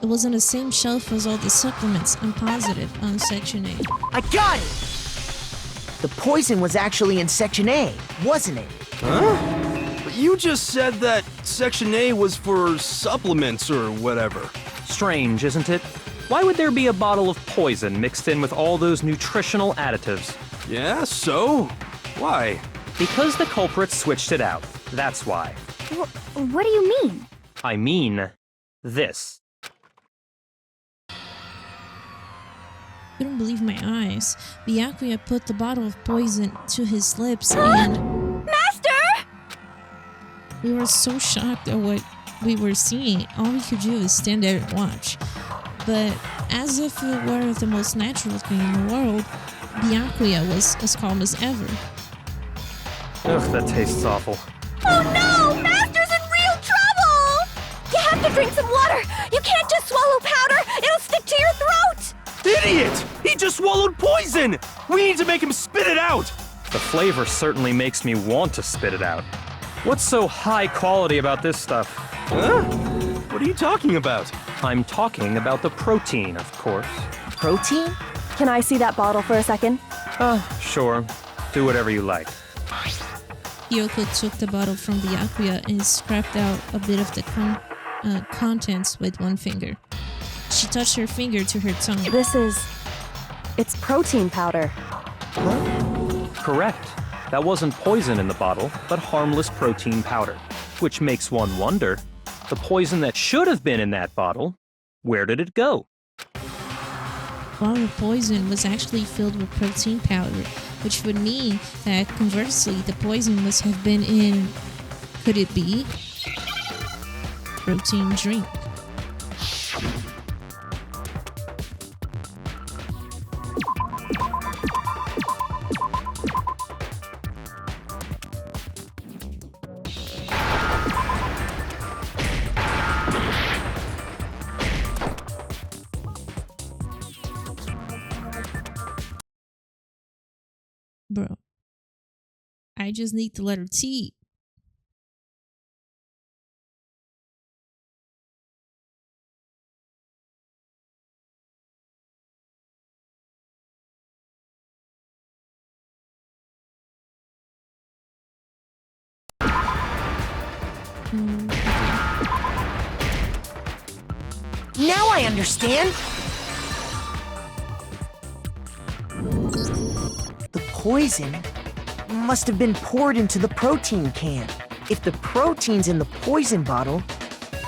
It was on the same shelf as all the supplements, I'm positive, on Section A. I got it! The poison was actually in Section A, wasn't it? Huh? But you just said that Section A was for supplements or whatever. Strange, isn't it? Why would there be a bottle of poison mixed in with all those nutritional additives? Yeah, so? Why? Because the culprit switched it out. That's why. What do you mean? I mean, this. Couldn't believe my eyes. Byakuya put the bottle of poison to his lips and... Master! We were so shocked at what we were seeing. All we could do is stand there and watch. But as if it were the most natural thing in the world, Byakuya was as calm as ever. Ugh, that tastes awful. Oh no! Master's in real trouble! You have to drink some water! You can't just swallow powder! It'll stick to your throat! Idiot! He just swallowed poison! We need to make him spit it out! The flavor certainly makes me want to spit it out. What's so high quality about this stuff? Huh? What are you talking about? I'm talking about the protein, of course. Protein? Can I see that bottle for a second? Sure. Do whatever you like. Kyoko took the bottle from Byakuya and scraped out a bit of the contents with one finger. She touched her finger to her tongue. It's protein powder. Correct. That wasn't poison in the bottle, but harmless protein powder. Which makes one wonder, the poison that should have been in that bottle, where did it go? The bottle of poison was actually filled with protein powder, which would mean that conversely, the poison must have been in, could it be, protein drink. Bro, I just need the letter T. Now I understand! The poison must have been poured into the protein can. If the protein's in the poison bottle,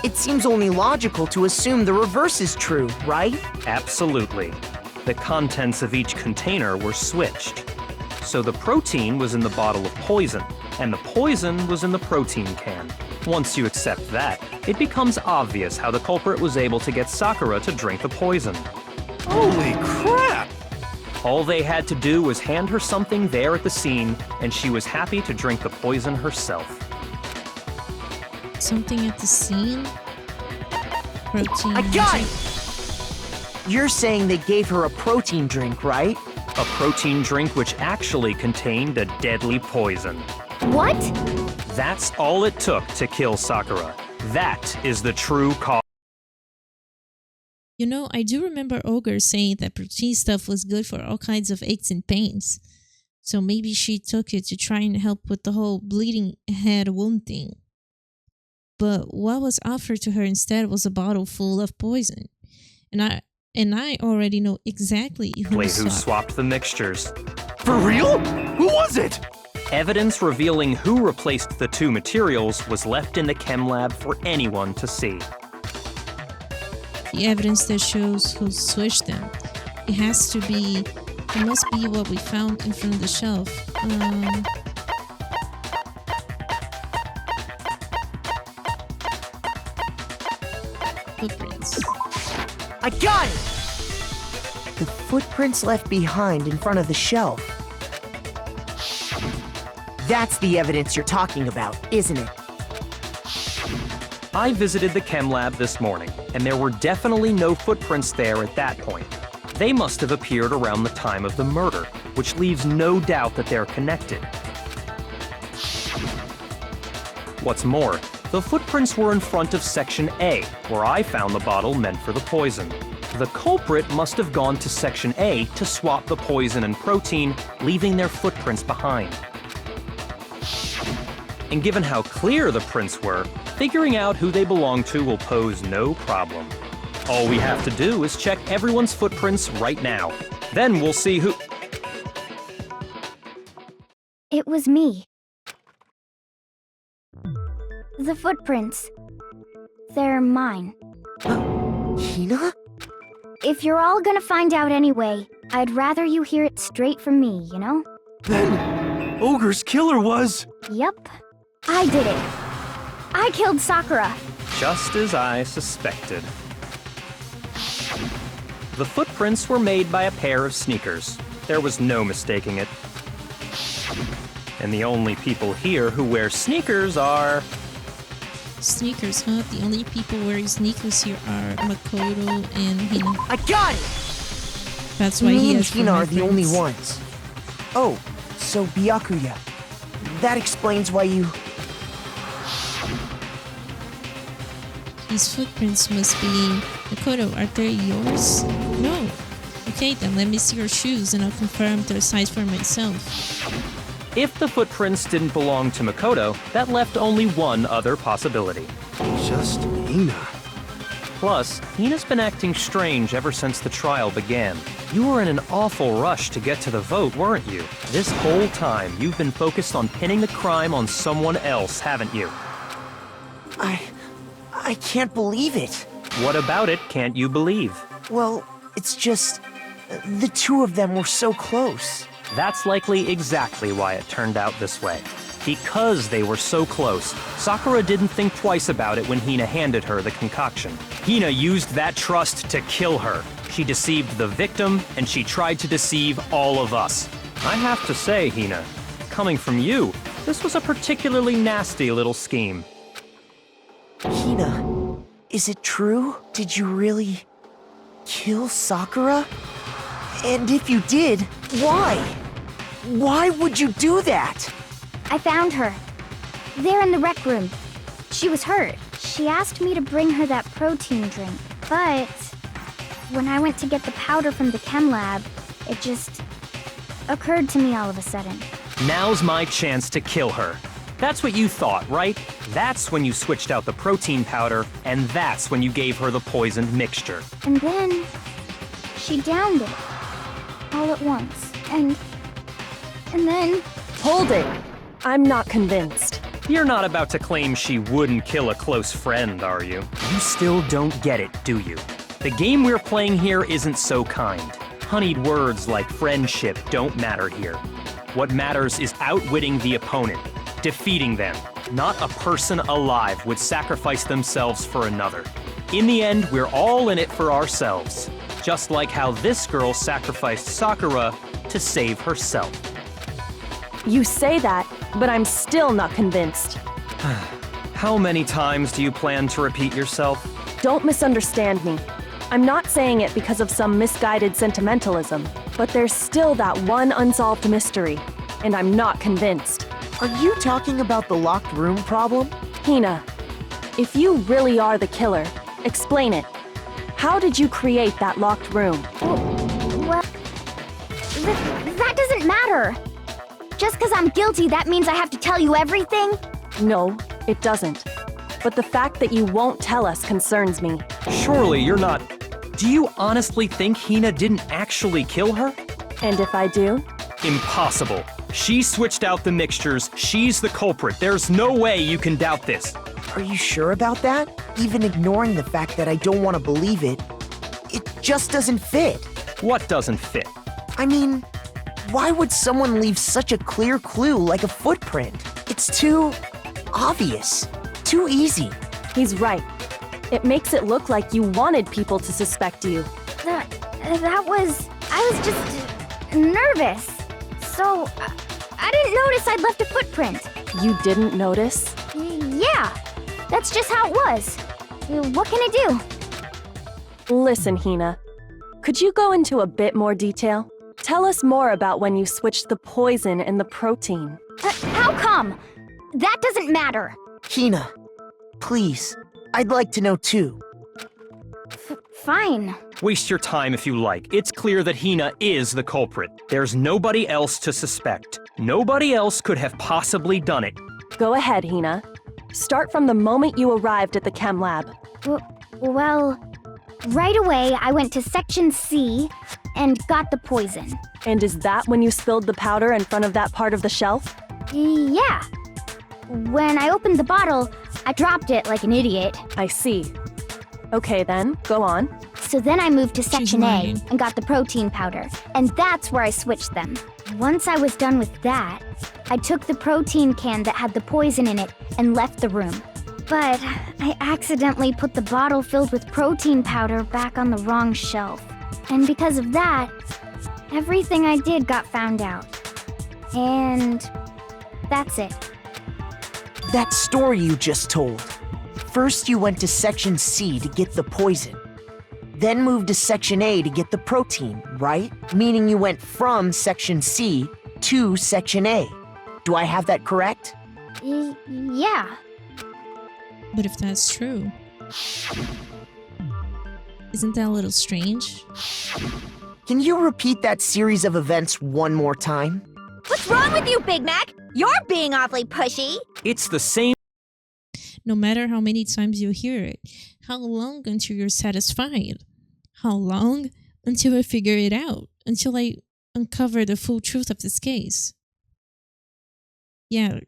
it seems only logical to assume the reverse is true, right? Absolutely. The contents of each container were switched. So the protein was in the bottle of poison, and the poison was in the protein can. Once you accept that, it becomes obvious how the culprit was able to get Sakura to drink the poison. Holy crap! All they had to do was hand her something there at the scene, and she was happy to drink the poison herself. Something at the scene? Protein. I got it! You're saying they gave her a protein drink, right? A protein drink which actually contained a deadly poison. What? That's all it took to kill Sakura. That is the true cause. You know, I do remember Ogre saying that protein stuff was good for all kinds of aches and pains. So maybe she took it to try and help with the whole bleeding head wound thing. But what was offered to her instead was a bottle full of poison. And I already know exactly who swapped the mixtures. For real? Who was it? Evidence revealing who replaced the two materials was left in the chem lab for anyone to see. The evidence that shows who switched them. It must be what we found in front of the shelf. Footprints. I got it! The footprints left behind in front of the shelf. That's the evidence you're talking about, isn't it? I visited the chem lab this morning, and there were definitely no footprints there at that point. They must have appeared around the time of the murder, which leaves no doubt that they're connected. What's more, the footprints were in front of Section A, where I found the bottle meant for the poison. The culprit must have gone to Section A to swap the poison and protein, leaving their footprints behind. And given how clear the prints were, figuring out who they belong to will pose no problem. All we have to do is check everyone's footprints right now. Then we'll see who... It was me. The footprints. They're mine. Hina? If you're all gonna find out anyway, I'd rather you hear it straight from me, you know? Then, Ogre's killer was... Yep. I did it. I killed Sakura. Just as I suspected. The footprints were made by a pair of sneakers. There was no mistaking it. And the only people here who wear sneakers are... Sneakers, huh? The only people wearing sneakers here are Makoto and Hina. I got it! That's why Me he and has Hina are friends. the only ones. Oh, so Byakuya. That explains why you... These footprints must be... Makoto, are they yours? No. Okay, then let me see your shoes and I'll confirm their size for myself. If the footprints didn't belong to Makoto, that left only one other possibility. Just Hina. Plus, Hina's been acting strange ever since the trial began. You were in an awful rush to get to the vote, weren't you? This whole time, you've been focused on pinning the crime on someone else, haven't you? I can't believe it. What about it can't you believe? Well, it's just... the two of them were so close. That's likely exactly why it turned out this way. Because they were so close, Sakura didn't think twice about it when Hina handed her the concoction. Hina used that trust to kill her. She deceived the victim, and she tried to deceive all of us. I have to say, Hina, coming from you, this was a particularly nasty little scheme. Hina, is it true? Did you really kill Sakura? And if you did, why? Why would you do that? I found her. There in the rec room. She was hurt. She asked me to bring her that protein drink. But when I went to get the powder from the chem lab, it just occurred to me all of a sudden. Now's my chance to kill her. That's what you thought, right? That's when you switched out the protein powder, and that's when you gave her the poisoned mixture. And then she downed it all at once. And then Hold it! I'm not convinced. You're not about to claim she wouldn't kill a close friend, are you? You still don't get it, do you? The game we're playing here isn't so kind. Honeyed words like friendship don't matter here. What matters is outwitting the opponent, defeating them. Not a person alive would sacrifice themselves for another. In the end, we're all in it for ourselves. Just like how this girl sacrificed Sakura to save herself. You say that, but I'm still not convinced. How many times do you plan to repeat yourself? Don't misunderstand me. I'm not saying it because of some misguided sentimentalism, but there's still that one unsolved mystery, and I'm not convinced. Are you talking about the locked room problem? Hina, if you really are the killer, explain it. How did you create that locked room? Well, that doesn't matter. Just because I'm guilty, that means I have to tell you everything? No, it doesn't. But the fact that you won't tell us concerns me. Surely you're not... Do you honestly think Hina didn't actually kill her? And if I do? Impossible. She switched out the mixtures. She's the culprit. There's no way you can doubt this. Are you sure about that? Even ignoring the fact that I don't want to believe it, it just doesn't fit. What doesn't fit? I mean, why would someone leave such a clear clue like a footprint? It's too obvious, too easy. He's right. It makes it look like you wanted people to suspect you. I was just nervous. So, I didn't notice I'd left a footprint. You didn't notice? Yeah, that's just how it was. What can I do? Listen, Hina. Could you go into a bit more detail? Tell us more about when you switched the poison and the protein. How come? That doesn't matter. Hina, please, I'd like to know too. Fine. Waste your time if you like. It's clear that Hina is the culprit. There's nobody else to suspect. Nobody else could have possibly done it. Go ahead, Hina. Start from the moment you arrived at the chem lab. Well, right away I went to Section C and got the poison. And is that when you spilled the powder in front of that part of the shelf? Yeah. When I opened the bottle, I dropped it like an idiot. I see. Okay then, go on. So then I moved to Section A lying. and got the protein powder, and that's where I switched them. Once I was done with that, I took the protein can that had the poison in it and left the room. But I accidentally put the bottle filled with protein powder back on the wrong shelf. And because of that, everything I did got found out. And that's it. That story you just told. First you went to Section C to get the poison. Then moved to Section A to get the protein, right? Meaning you went from Section C to Section A. Do I have that correct? Yeah. But if that's true, isn't that a little strange? Can you repeat that series of events one more time? What's wrong with you, Big Mac? You're being awfully pushy. It's the same. No matter how many times you hear it, how long until you're satisfied? How long until I figure it out? Until I uncover the full truth of this case? Yeah,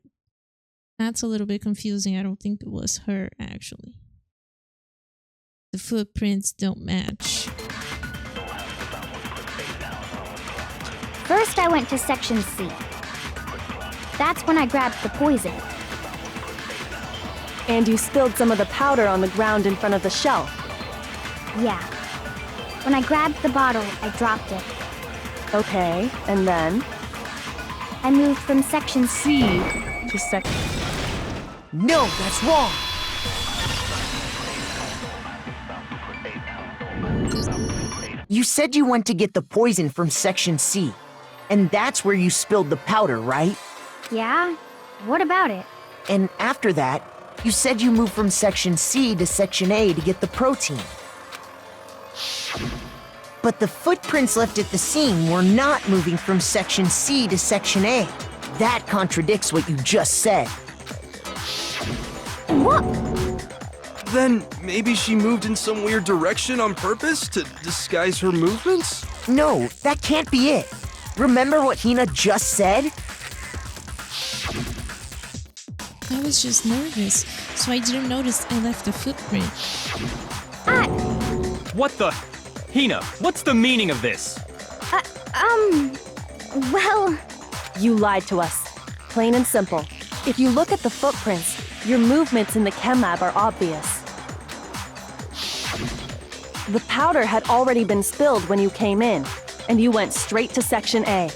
that's a little bit confusing. I don't think it was her, actually. The footprints don't match. First, I went to Section C. That's when I grabbed the poison. And you spilled some of the powder on the ground in front of the shelf. Yeah. When I grabbed the bottle, I dropped it. Okay, and then? I moved from Section C to Section... No, that's wrong! You said you went to get the poison from Section C, and that's where you spilled the powder, right? Yeah? What about it? And after that, you said you moved from Section C to Section A to get the protein. But the footprints left at the scene were not moving from Section C to Section A. That contradicts what you just said. What? Then maybe she moved in some weird direction on purpose to disguise her movements? No, that can't be it. Remember what Hina just said? I was just nervous, so I didn't notice I left a footprint. What the? Hina, what's the meaning of this? Well... You lied to us. Plain and simple. If you look at the footprints, your movements in the chem lab are obvious. The powder had already been spilled when you came in, and you went straight to Section A.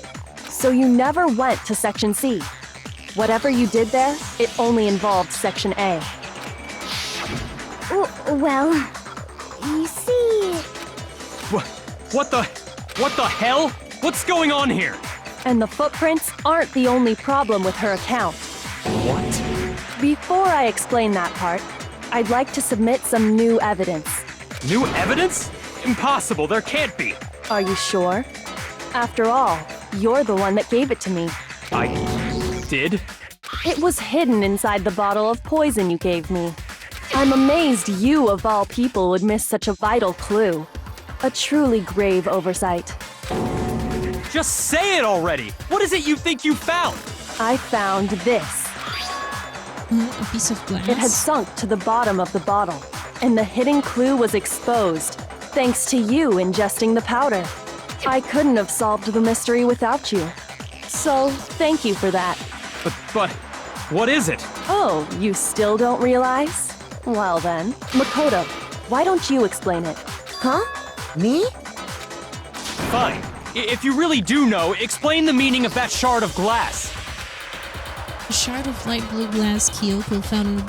So you never went to Section C. Whatever you did there, it only involved Section A. Well, you see... What the hell? What's going on here? And the footprints aren't the only problem with her account. What? Before I explain that part, I'd like to submit some new evidence. New evidence? Impossible, there can't be. Are you sure? After all, you're the one that gave it to me. I did? It was hidden inside the bottle of poison you gave me. I'm amazed you, of all people, would miss such a vital clue. A truly grave oversight. Just say it already! What is it you think you found? I found this. A piece of glass? It had sunk to the bottom of the bottle, and the hidden clue was exposed, thanks to you ingesting the powder. I couldn't have solved the mystery without you. So, thank you for that. But, what is it? Oh, you still don't realize? Well then, Makoto, why don't you explain it? Huh? Me? Fine. If you really do know, explain the meaning of that shard of glass. A shard of light blue glass Kyoko found in the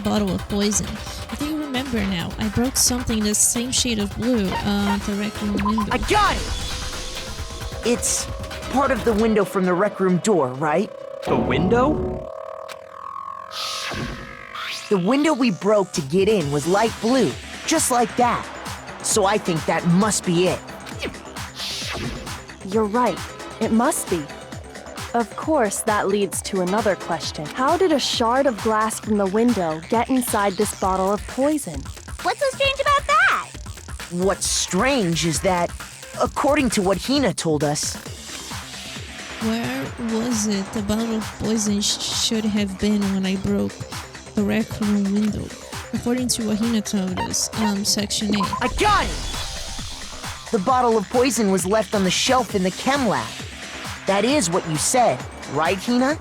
bottle of poison. I think I remember now. I broke something the same shade of blue, the rec room window. I got it! It's part of the window from the rec room door, right? The window? The window we broke to get in was light blue, just like that. So I think that must be it. You're right. It must be. Of course, that leads to another question. How did a shard of glass from the window get inside this bottle of poison? What's so strange about that? What's strange is that, according to what Hina told us... Where was it the bottle of poison should have been when I broke the rec room window? According to what Hina told us, Section A. I got it! The bottle of poison was left on the shelf in the chem lab. That is what you said, right, Hina?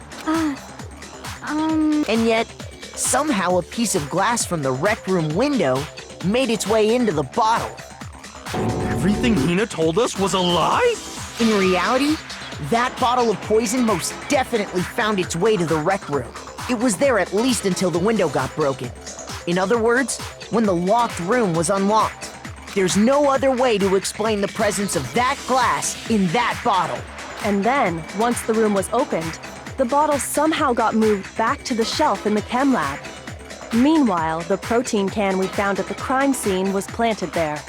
And yet, somehow a piece of glass from the rec room window made its way into the bottle. Everything Hina told us was a lie? In reality, that bottle of poison most definitely found its way to the rec room. It was there at least until the window got broken. In other words, when the locked room was unlocked. There's no other way to explain the presence of that glass in that bottle. And then, once the room was opened, the bottle somehow got moved back to the shelf in the chem lab. Meanwhile, the protein can we found at the crime scene was planted there.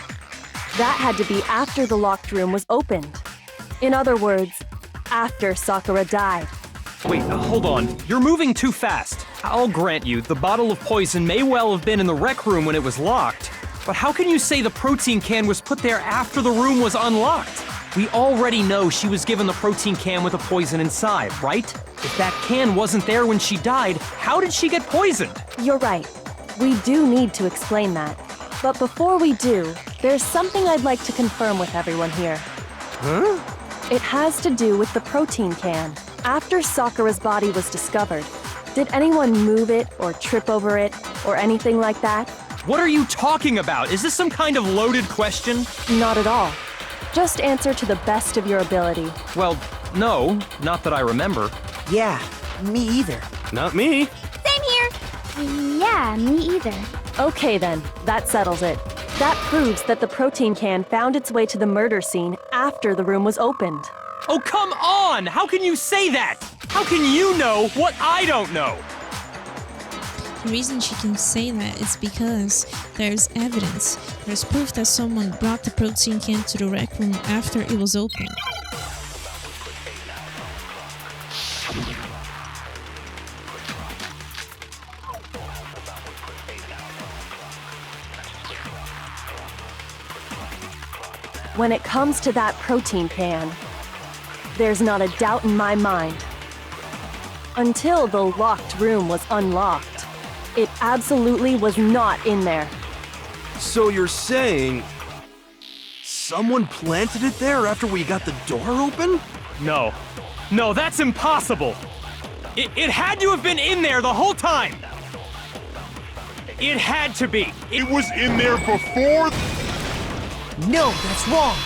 That had to be after the locked room was opened. In other words, after Sakura died. Wait, hold on. You're moving too fast. I'll grant you, the bottle of poison may well have been in the rec room when it was locked. But how can you say the protein can was put there after the room was unlocked? We already know she was given the protein can with the poison inside, right? If that can wasn't there when she died, how did she get poisoned? You're right. We do need to explain that. But before we do, there's something I'd like to confirm with everyone here. Huh? It has to do with the protein can. After Sakura's body was discovered, did anyone move it or trip over it or anything like that? What are you talking about? Is this some kind of loaded question? Not at all. Just answer to the best of your ability. Well, no, not that I remember. Yeah, me either. Not me. Same here. Yeah, me either. Okay then, that settles it. That proves that the protein can found its way to the murder scene after the room was opened. Oh, come on! How can you say that? How can you know what I don't know? The reason she can say that is because there's evidence. There's proof that someone brought the protein can to the rec room after it was opened. When it comes to that protein can, there's not a doubt in my mind. Until the locked room was unlocked. It absolutely was not in there. So you're saying someone planted it there after we got the door open? No. No, that's impossible! It had to have been in there the whole time! It had to be! It was in there before. No, that's wrong.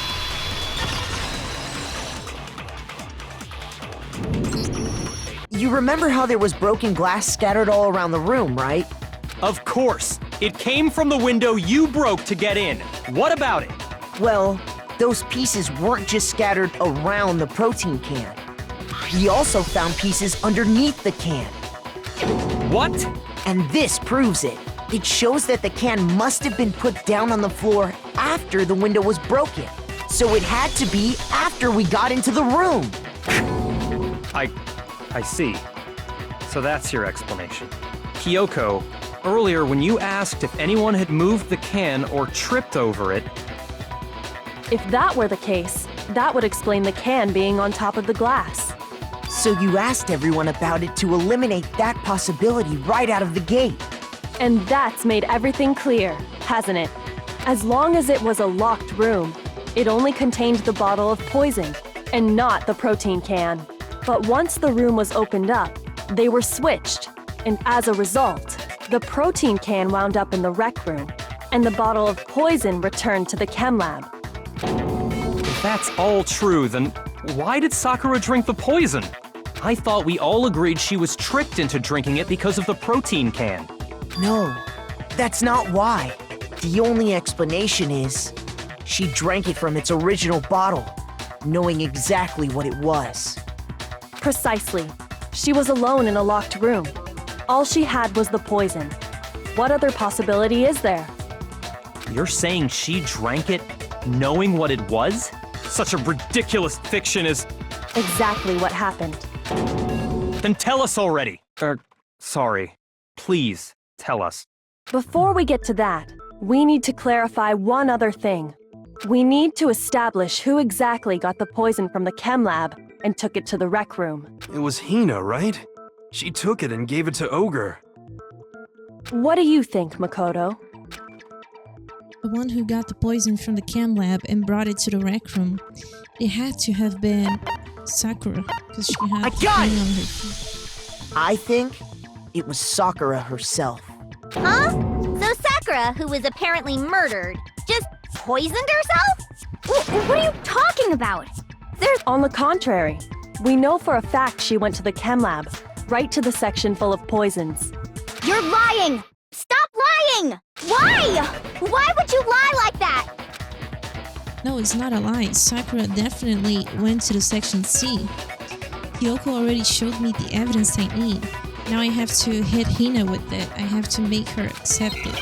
You remember how there was broken glass scattered all around the room, right? Of course! It came from the window you broke to get in. What about it? Well, those pieces weren't just scattered around the protein can. We also found pieces underneath the can. What? And this proves it. It shows that the can must have been put down on the floor after the window was broken. So it had to be after we got into the room. I see. So that's your explanation. Kyoko, earlier when you asked if anyone had moved the can or tripped over it... If that were the case, that would explain the can being on top of the glass. So you asked everyone about it to eliminate that possibility right out of the gate. And that's made everything clear, hasn't it? As long as it was a locked room, it only contained the bottle of poison, and not the protein can. But once the room was opened up, they were switched, and as a result, the protein can wound up in the rec room, and the bottle of poison returned to the chem lab. If that's all true, then why did Sakura drink the poison? I thought we all agreed she was tricked into drinking it because of the protein can. No, that's not why. The only explanation is she drank it from its original bottle, knowing exactly what it was. Precisely. She was alone in a locked room. All she had was the poison. What other possibility is there? You're saying she drank it knowing what it was? Such a ridiculous fiction is... Exactly what happened. Then tell us already. Sorry. Please, tell us. Before we get to that, we need to clarify one other thing. We need to establish who exactly got the poison from the chem lab and took it to the rec room. It was Hina, right? She took it and gave it to Ogre. What do you think, Makoto? The one who got the poison from the chem lab and brought it to the rec room. It had to have been Sakura, because she had I got pain it! on her feet. I think it was Sakura herself. Huh? So Sakura, who was apparently murdered, just poisoned herself? What are you talking about? On the contrary, we know for a fact she went to the chem lab, right to the section full of poisons. You're lying! Stop lying! Why? Why would you lie like that? No, it's not a lie. Sakura definitely went to the section C. Kyoko already showed me the evidence I need. Now I have to hit Hina with it. I have to make her accept it.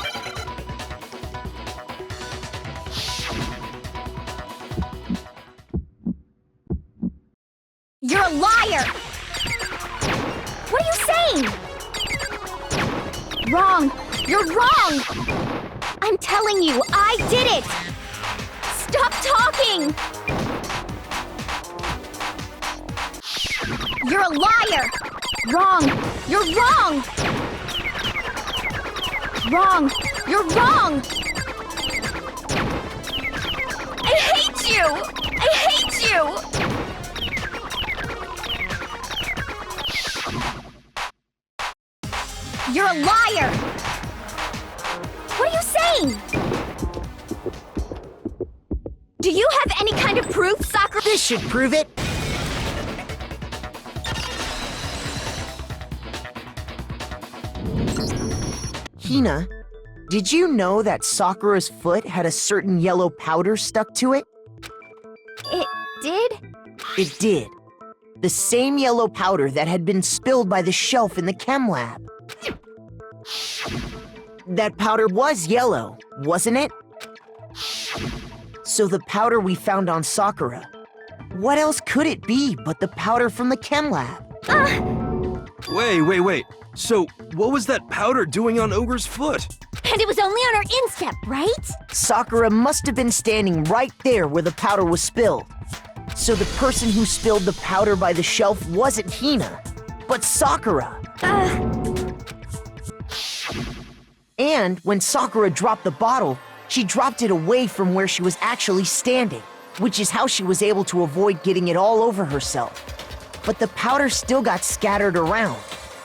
You're a liar! What are you saying? Wrong! You're wrong! I'm telling you, I did it! Stop talking! You're a liar! Wrong! You're wrong! Wrong! You're wrong! I hate you! I hate you! You're a liar! What are you saying? Do you have any kind of proof, Sakura? This should prove it. Hina, did you know that Sakura's foot had a certain yellow powder stuck to it? It did? It did. The same yellow powder that had been spilled by the shelf in the chem lab. That powder was yellow, wasn't it? So the powder we found on Sakura, what else could it be but the powder from the chem lab? Wait. So, what was that powder doing on Ogre's foot? And it was only on her instep, right? Sakura must have been standing right there where the powder was spilled. So the person who spilled the powder by the shelf wasn't Hina. but Sakura. And when Sakura dropped the bottle, she dropped it away from where she was actually standing, which is how she was able to avoid getting it all over herself. But the powder still got scattered around,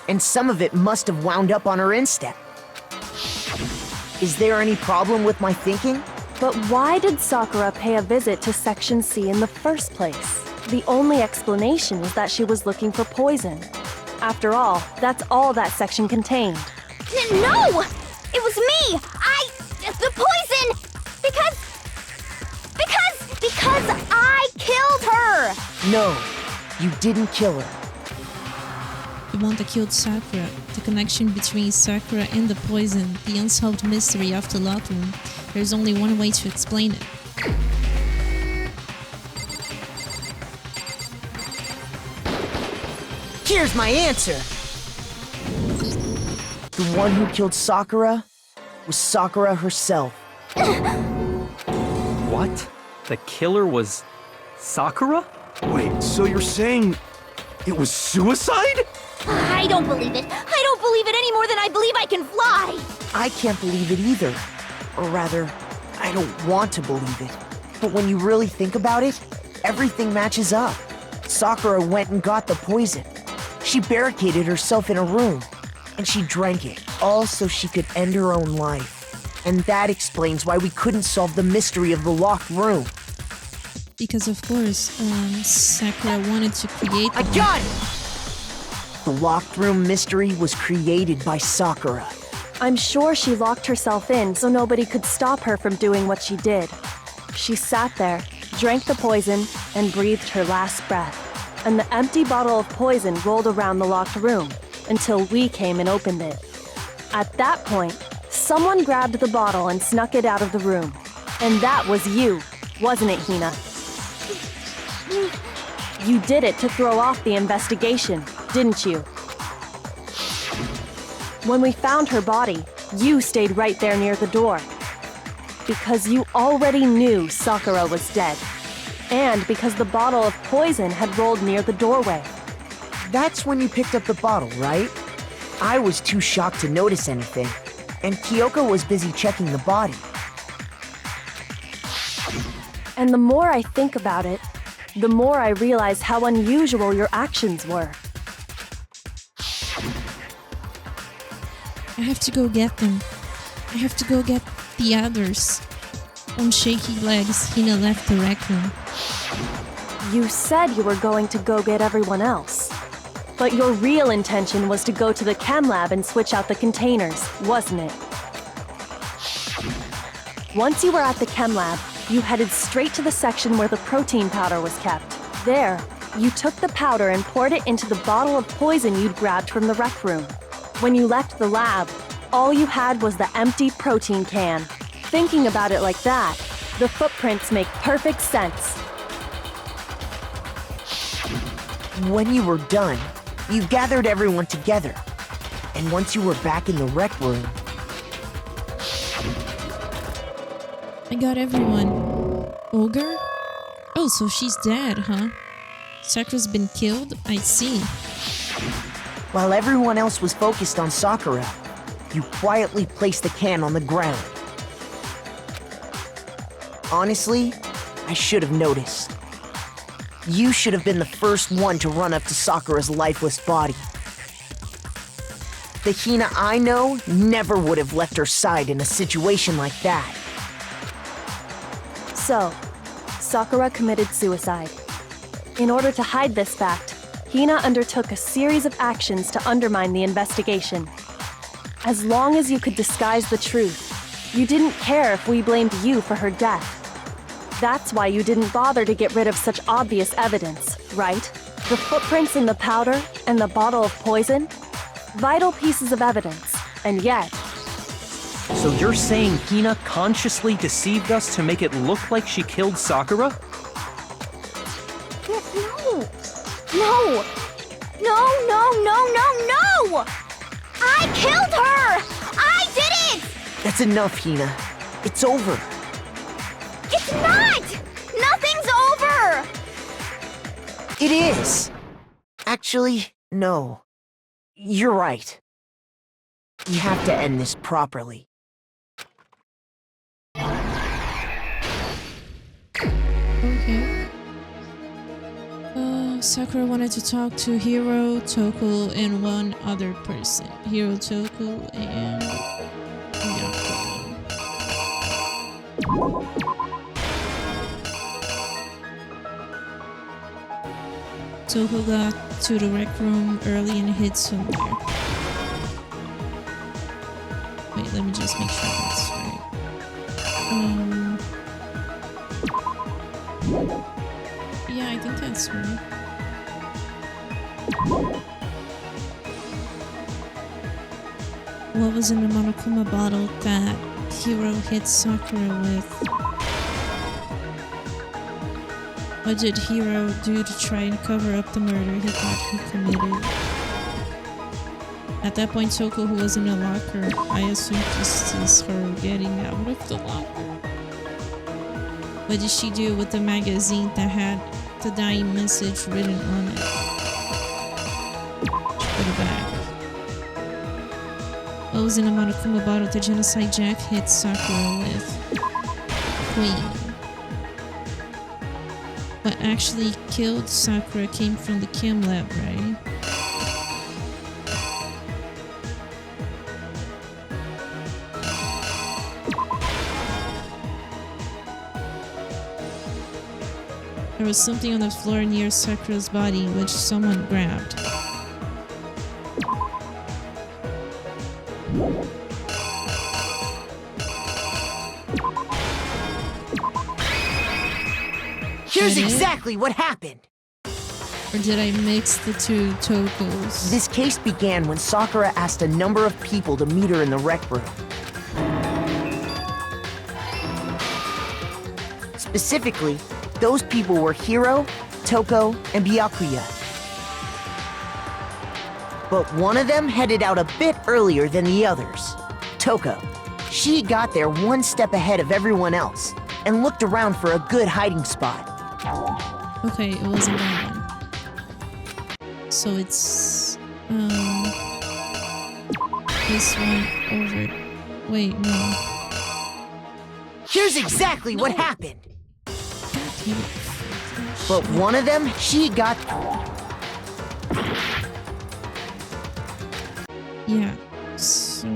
and some of it must have wound up on her instep. Is there any problem with my thinking? But why did Sakura pay a visit to Section C in the first place? The only explanation is that she was looking for poison. After all, that's all that section contained. No! It was me! The poison! Because I killed her! No, you didn't kill her. The one that killed Sakura, the connection between Sakura and the poison, the unsolved mystery of the locked room. There's only one way to explain it. Here's my answer. The one who killed Sakura was Sakura herself. What? The killer was Sakura? Wait, so you're saying it was suicide? I don't believe it. I don't believe it any more than I believe I can fly. I can't believe it either. Or rather, I don't want to believe it. But when you really think about it, everything matches up. Sakura went and got the poison. She barricaded herself in a room, and she drank it, all so she could end her own life. And that explains why we couldn't solve the mystery of the locked room. Because of course, Sakura wanted to create I got it! The locked room mystery was created by Sakura. I'm sure she locked herself in so nobody could stop her from doing what she did. She sat there, drank the poison, and breathed her last breath. And the empty bottle of poison rolled around the locked room until we came and opened it. At that point, someone grabbed the bottle and snuck it out of the room. And that was you, wasn't it, Hina? You did it to throw off the investigation, didn't you? When we found her body, you stayed right there near the door. Because you already knew Sakura was dead. And because the bottle of poison had rolled near the doorway. That's when you picked up the bottle, right? I was too shocked to notice anything, and Kyoko was busy checking the body. And the more I think about it, the more I realize how unusual your actions were. I have to go get them. I have to go get the others. On shaky legs, Hina left the rec room. You said you were going to go get everyone else. But your real intention was to go to the chem lab and switch out the containers, wasn't it? Once you were at the chem lab, you headed straight to the section where the protein powder was kept. There, you took the powder and poured it into the bottle of poison you'd grabbed from the rec room. When you left the lab, all you had was the empty protein can. Thinking about it like that, the footprints make perfect sense. When you were done, you gathered everyone together. And once you were back in the rec room... I got everyone. Ogre? Oh, so she's dead, huh? Sakura's been killed? I see. While everyone else was focused on Sakura, you quietly placed the can on the ground. Honestly, I should have noticed. You should have been the first one to run up to Sakura's lifeless body. The Hina I know never would have left her side in a situation like that. So, Sakura committed suicide. In order to hide this fact, Hina undertook a series of actions to undermine the investigation. As long as you could disguise the truth, you didn't care if we blamed you for her death. That's why you didn't bother to get rid of such obvious evidence, right? The footprints in the powder and the bottle of poison? Vital pieces of evidence, and yet... So you're saying Hina consciously deceived us to make it look like she killed Sakura? No! I killed her! I did it! That's enough, Hina. It's over. It's not! Nothing's over! It is! Actually, no. You're right. We have to end this properly. Okay. Sakura wanted to talk to Hiro, Toko, and one other person. Hiro, Toko, and Yakuza. Toko got to the rec room early and hid somewhere. Wait, let me just make sure that's right. Yeah, I think that's right. What was in the Monokuma bottle that Hiro hit Sakura with? What did Hiro do to try and cover up the murder he thought he committed? At that point, Toko, who was in the locker, I assume this is her getting out of the locker. What did she do with the magazine that had the dying message written on it? She put it back. What was in the Monokuma bottle the Genocide Jack hit Sakura with? Queen. What actually killed Sakura came from the chem lab, right? There was something on the floor near Sakura's body which someone grabbed. Here's exactly what happened! Or did I mix the two Tokos? This case began when Sakura asked a number of people to meet her in the rec room. Specifically, those people were Hiro, Toko, and Byakuya. But one of them headed out a bit earlier than the others. Toko. She got there one step ahead of everyone else and looked around for a good hiding spot. Okay, it wasn't that one. So it's this one over. Wait, no. Here's exactly what happened. But one of them, she got... Yeah, so...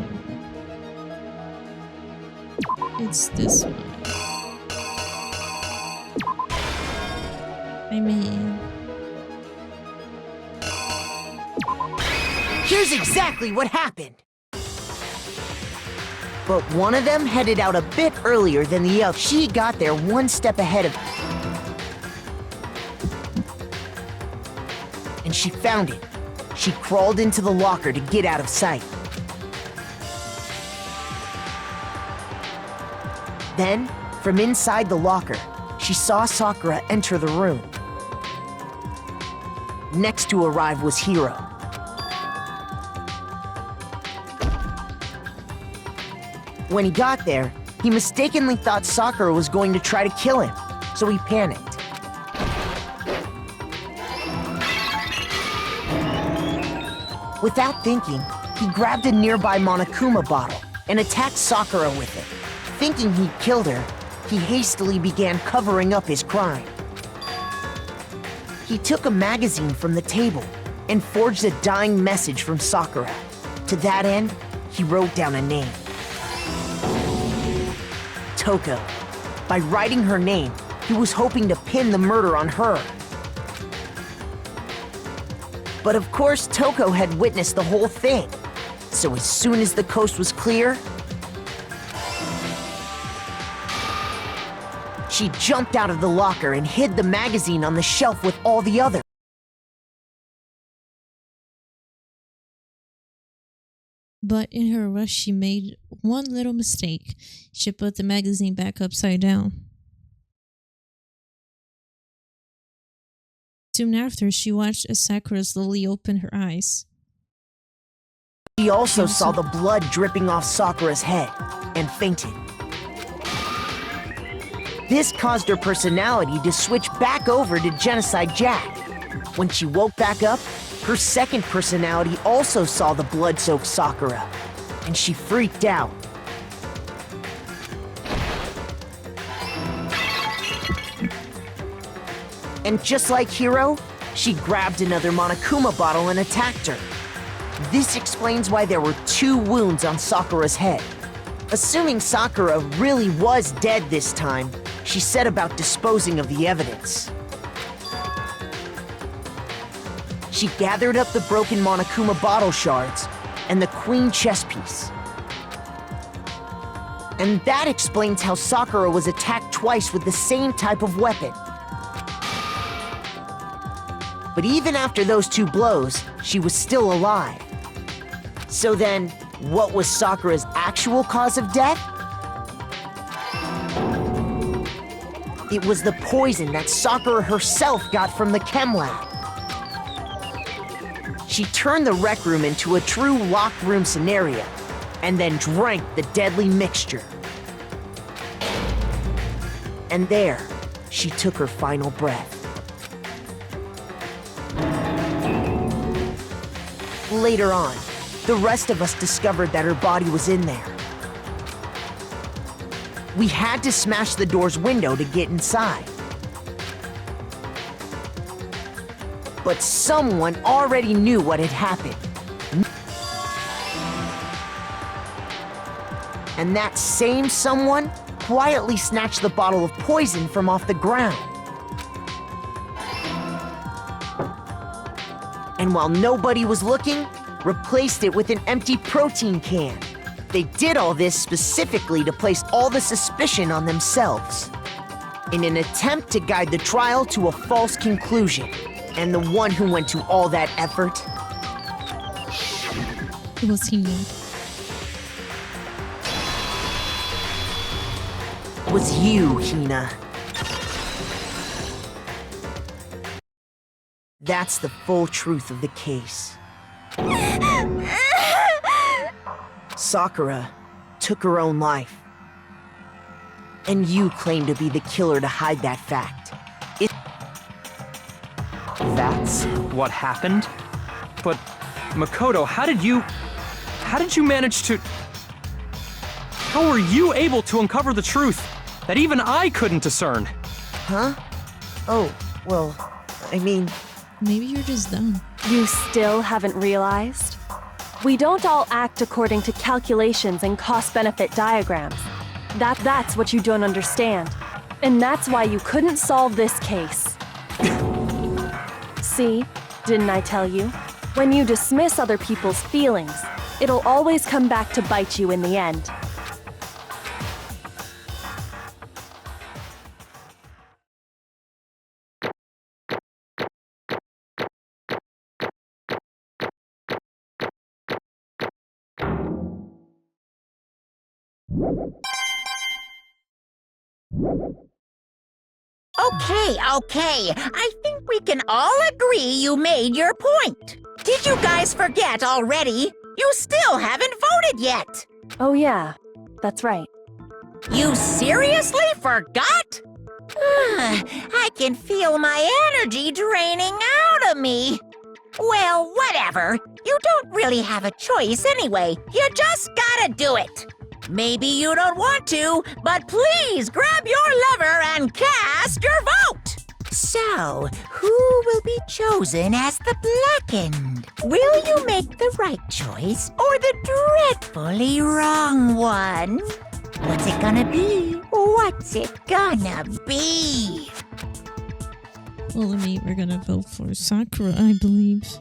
it's this one. I mean... Here's exactly what happened. But one of them headed out a bit earlier than the other. She got there one step ahead of... And she found it. She crawled into the locker to get out of sight. Then, from inside the locker, she saw Sakura enter the room. Next to arrive was Hiro. When he got there, he mistakenly thought Sakura was going to try to kill him, so he panicked. Without thinking, he grabbed a nearby Monokuma bottle and attacked Sakura with it. Thinking he'd killed her, he hastily began covering up his crime. He took a magazine from the table and forged a dying message from Sakura. To that end, he wrote down a name. Toko. By writing her name, he was hoping to pin the murder on her. But of course, Toko had witnessed the whole thing. So as soon as the coast was clear, she jumped out of the locker and hid the magazine on the shelf with all the others. But in her rush, she made one little mistake. She put the magazine back upside down. Soon after, she watched as Sakura slowly opened her eyes. She also saw the blood dripping off Sakura's head and fainted. This caused her personality to switch back over to Genocide Jack. When she woke back up, Her second personality also saw the blood-soaked Sakura, and she freaked out. And just like Hiro, she grabbed another Monokuma bottle and attacked her. This explains why there were 2 wounds on Sakura's head. Assuming Sakura really was dead this time, she set about disposing of the evidence. She gathered up the broken Monokuma bottle shards and the queen chess piece. And that explains how Sakura was attacked twice with the same type of weapon. But even after those 2 blows, she was still alive. So then, what was Sakura's actual cause of death? It was the poison that Sakura herself got from the chem lab. She turned the rec room into a true locked room scenario, and then drank the deadly mixture. And there, she took her final breath. Later on, the rest of us discovered that her body was in there. We had to smash the door's window to get inside. But someone already knew what had happened. And that same someone quietly snatched the bottle of poison from off the ground. And while nobody was looking, replaced it with an empty protein can. They did all this specifically to place all the suspicion on themselves, in an attempt to guide the trial to a false conclusion. And the one who went to all that effort was Hina. Was you, Hina. That's the full truth of the case. Sakura took her own life. And you claim to be the killer to hide that fact. That's what happened? But, Makoto, how did you manage to... How were you able to uncover the truth that even I couldn't discern? Huh? Oh, well, I mean... Maybe you're just dumb. You still haven't realized? We don't all act according to calculations and cost-benefit diagrams. That's what you don't understand. And that's why you couldn't solve this case. See? Didn't I tell you? When you dismiss other people's feelings, it'll always come back to bite you in the end. Okay. I think we can all agree you made your point. Did you guys forget already? You still haven't voted yet. Oh yeah, that's right. You seriously forgot? I can feel my energy draining out of me. Well, whatever. You don't really have a choice anyway. You just gotta do it. Maybe you don't want to, but please grab your lever and cast your vote! So, who will be chosen as the blackened? Will you make the right choice or the dreadfully wrong one? What's it gonna be? What's it gonna be? Well, we're gonna vote for Sakura, I believe.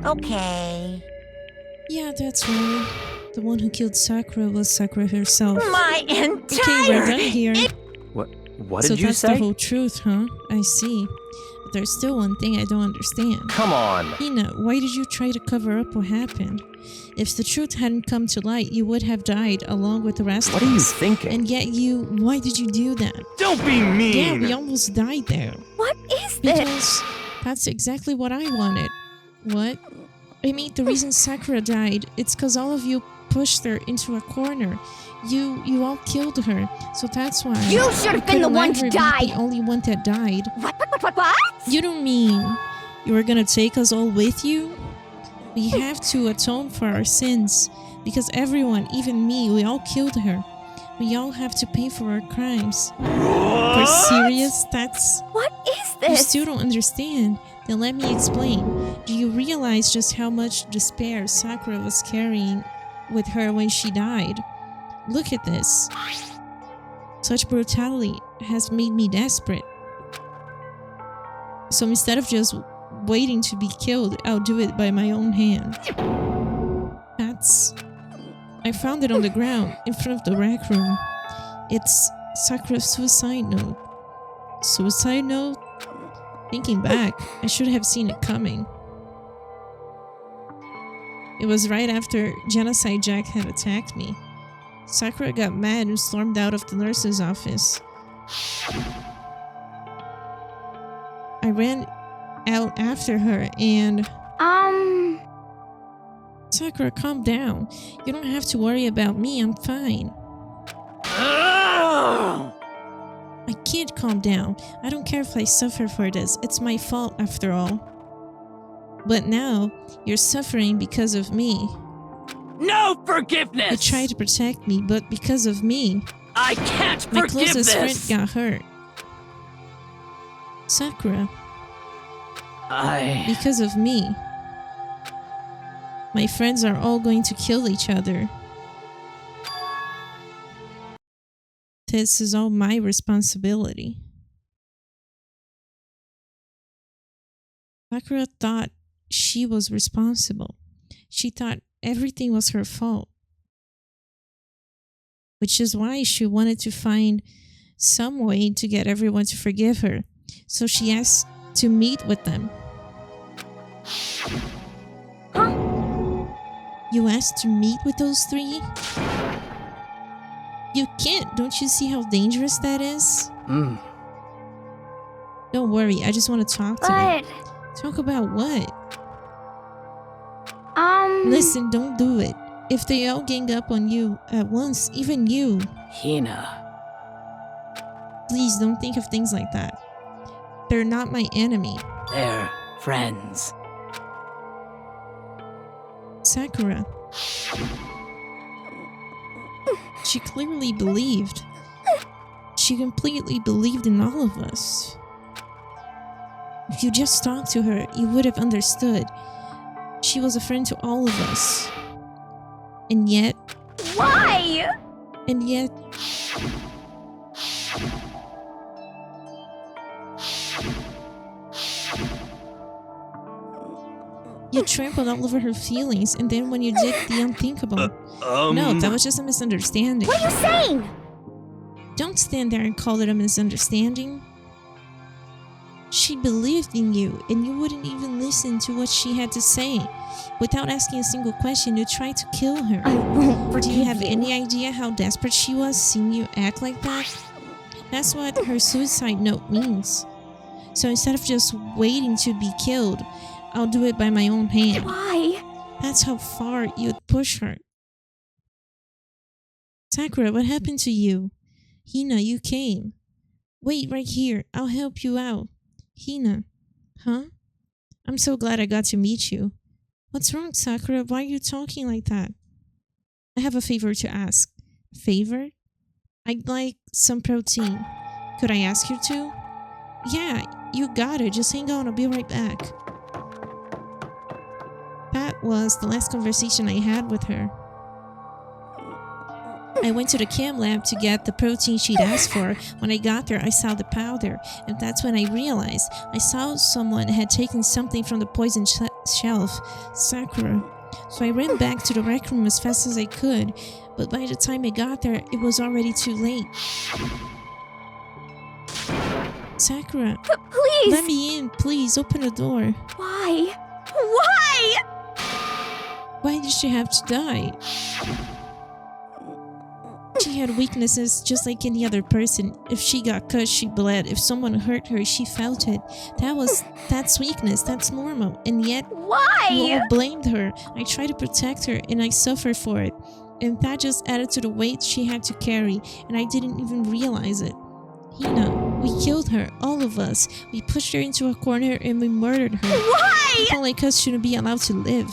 Okay. Yeah, that's right. The one who killed Sakura was Sakura herself. My entire... Okay, we're done here. What did you say? So that's the whole truth, huh? I see. But there's still one thing I don't understand. Come on. Hina, why did you try to cover up what happened? If the truth hadn't come to light, you would have died along with the rest of us. What are you thinking? And yet why did you do that? Don't be mean! Yeah, we almost died there. What is this? Because that's exactly what I wanted. What? I mean, the reason Sakura died, it's because all of you pushed her into a corner. You all killed her, so that's why. You should have been the one to die! The only one that died. What? You don't mean you were gonna take us all with you? We have to atone for our sins, because everyone, even me, we all killed her. We all have to pay for our crimes. You're serious? What is this? You still don't understand. Then let me explain. Do you realize just how much despair Sakura was carrying with her when she died? Look at this. Such brutality has made me desperate. So instead of just waiting to be killed, I'll do it by my own hand. I found it on the ground in front of the rec room. It's Sakura's suicide note. Suicide note? Thinking back, I should have seen it coming. It was right after Genocide Jack had attacked me. Sakura got mad and stormed out of the nurse's office. I ran out after her and... Sakura, calm down. You don't have to worry about me, I'm fine. I can't calm down. I don't care if I suffer for this. It's my fault after all. But now, you're suffering because of me. No forgiveness! You tried to protect me, but because of me. I can't my forgive closest this! friend got hurt. Sakura. Because of me. My friends are all going to kill each other. This is all my responsibility. Sakura thought she was responsible. She thought everything was her fault. Which is why she wanted to find some way to get everyone to forgive her. So she asked to meet with them. Huh? You asked to meet with those three? You can't. Don't you see how dangerous that is? Don't worry. I just want to talk to them. Talk about what? Listen, don't do it. If they all gang up on you at once, even you. Hina. Please don't think of things like that. They're not my enemy. They're friends. Sakura. She clearly believed. She completely believed in all of us. If you just talked to her, you would have understood. She was a friend to all of us. And yet... Why? And yet... You trampled all over her feelings, and then when you did the unthinkable... No, that was just a misunderstanding. What are you saying? Don't stand there and call it a misunderstanding. She believed in you, and you wouldn't even listen to what she had to say. Without asking a single question, you tried to kill her. I won't forgive you. Do you have any idea how desperate she was seeing you act like that? That's what her suicide note means. So instead of just waiting to be killed, I'll do it by my own hand. Why? That's how far you'd push her. Sakura, what happened to you? Hina, you came. Wait right here. I'll help you out. Hina. Huh? I'm so glad I got to meet you. What's wrong, Sakura? Why are you talking like that? I have a favor to ask. Favor? I'd like some protein. Could I ask you to? Yeah, you got it. Just hang on. I'll be right back. That was the last conversation I had with her. I went to the chem lab to get the protein she'd asked for. When I got there, I saw the powder, and that's when I realized I saw someone had taken something from the poison shelf, Sakura. So I ran back to the rec room as fast as I could, but by the time I got there, it was already too late. Sakura, please! Let me in, please. Open the door. Why? Why? Why did she have to die? She had weaknesses just like any other person. If she got cut, she bled. If someone hurt her, she felt it. That's weakness. That's normal. And yet, Why? you all blamed her. I tried to protect her, and I suffered for it. And that just added to the weight she had to carry, and I didn't even realize it. Hina, we killed her, all of us. We pushed her into a corner and we murdered her. Why? People like us shouldn't be allowed to live.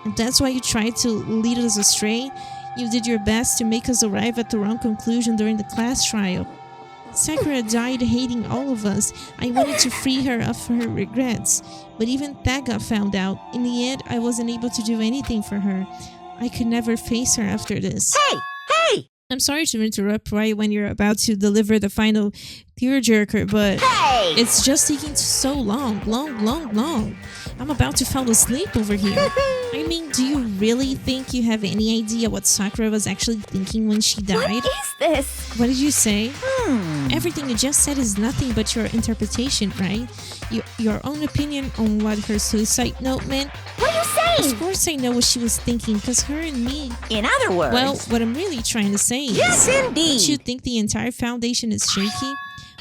And that's why you tried to lead us astray? You did your best to make us arrive at the wrong conclusion during the class trial. Sakura died hating all of us. I wanted to free her of her regrets. But even that got found out. In the end, I wasn't able to do anything for her. I could never face her after this. Hey! I'm sorry to interrupt right when you're about to deliver the final tearjerker, but Hey! it's just taking so long. I'm about to fall asleep over here. I mean, do you really think you have any idea what Sakura was actually thinking when she died? What is this? What did you say? Everything you just said is nothing but your interpretation, right? Your own opinion on what her suicide note meant. What are you saying? Of course I know what she was thinking, because her and me... In other words... Well, what I'm really trying to say is... Yes, indeed! Don't you think the entire foundation is shaky?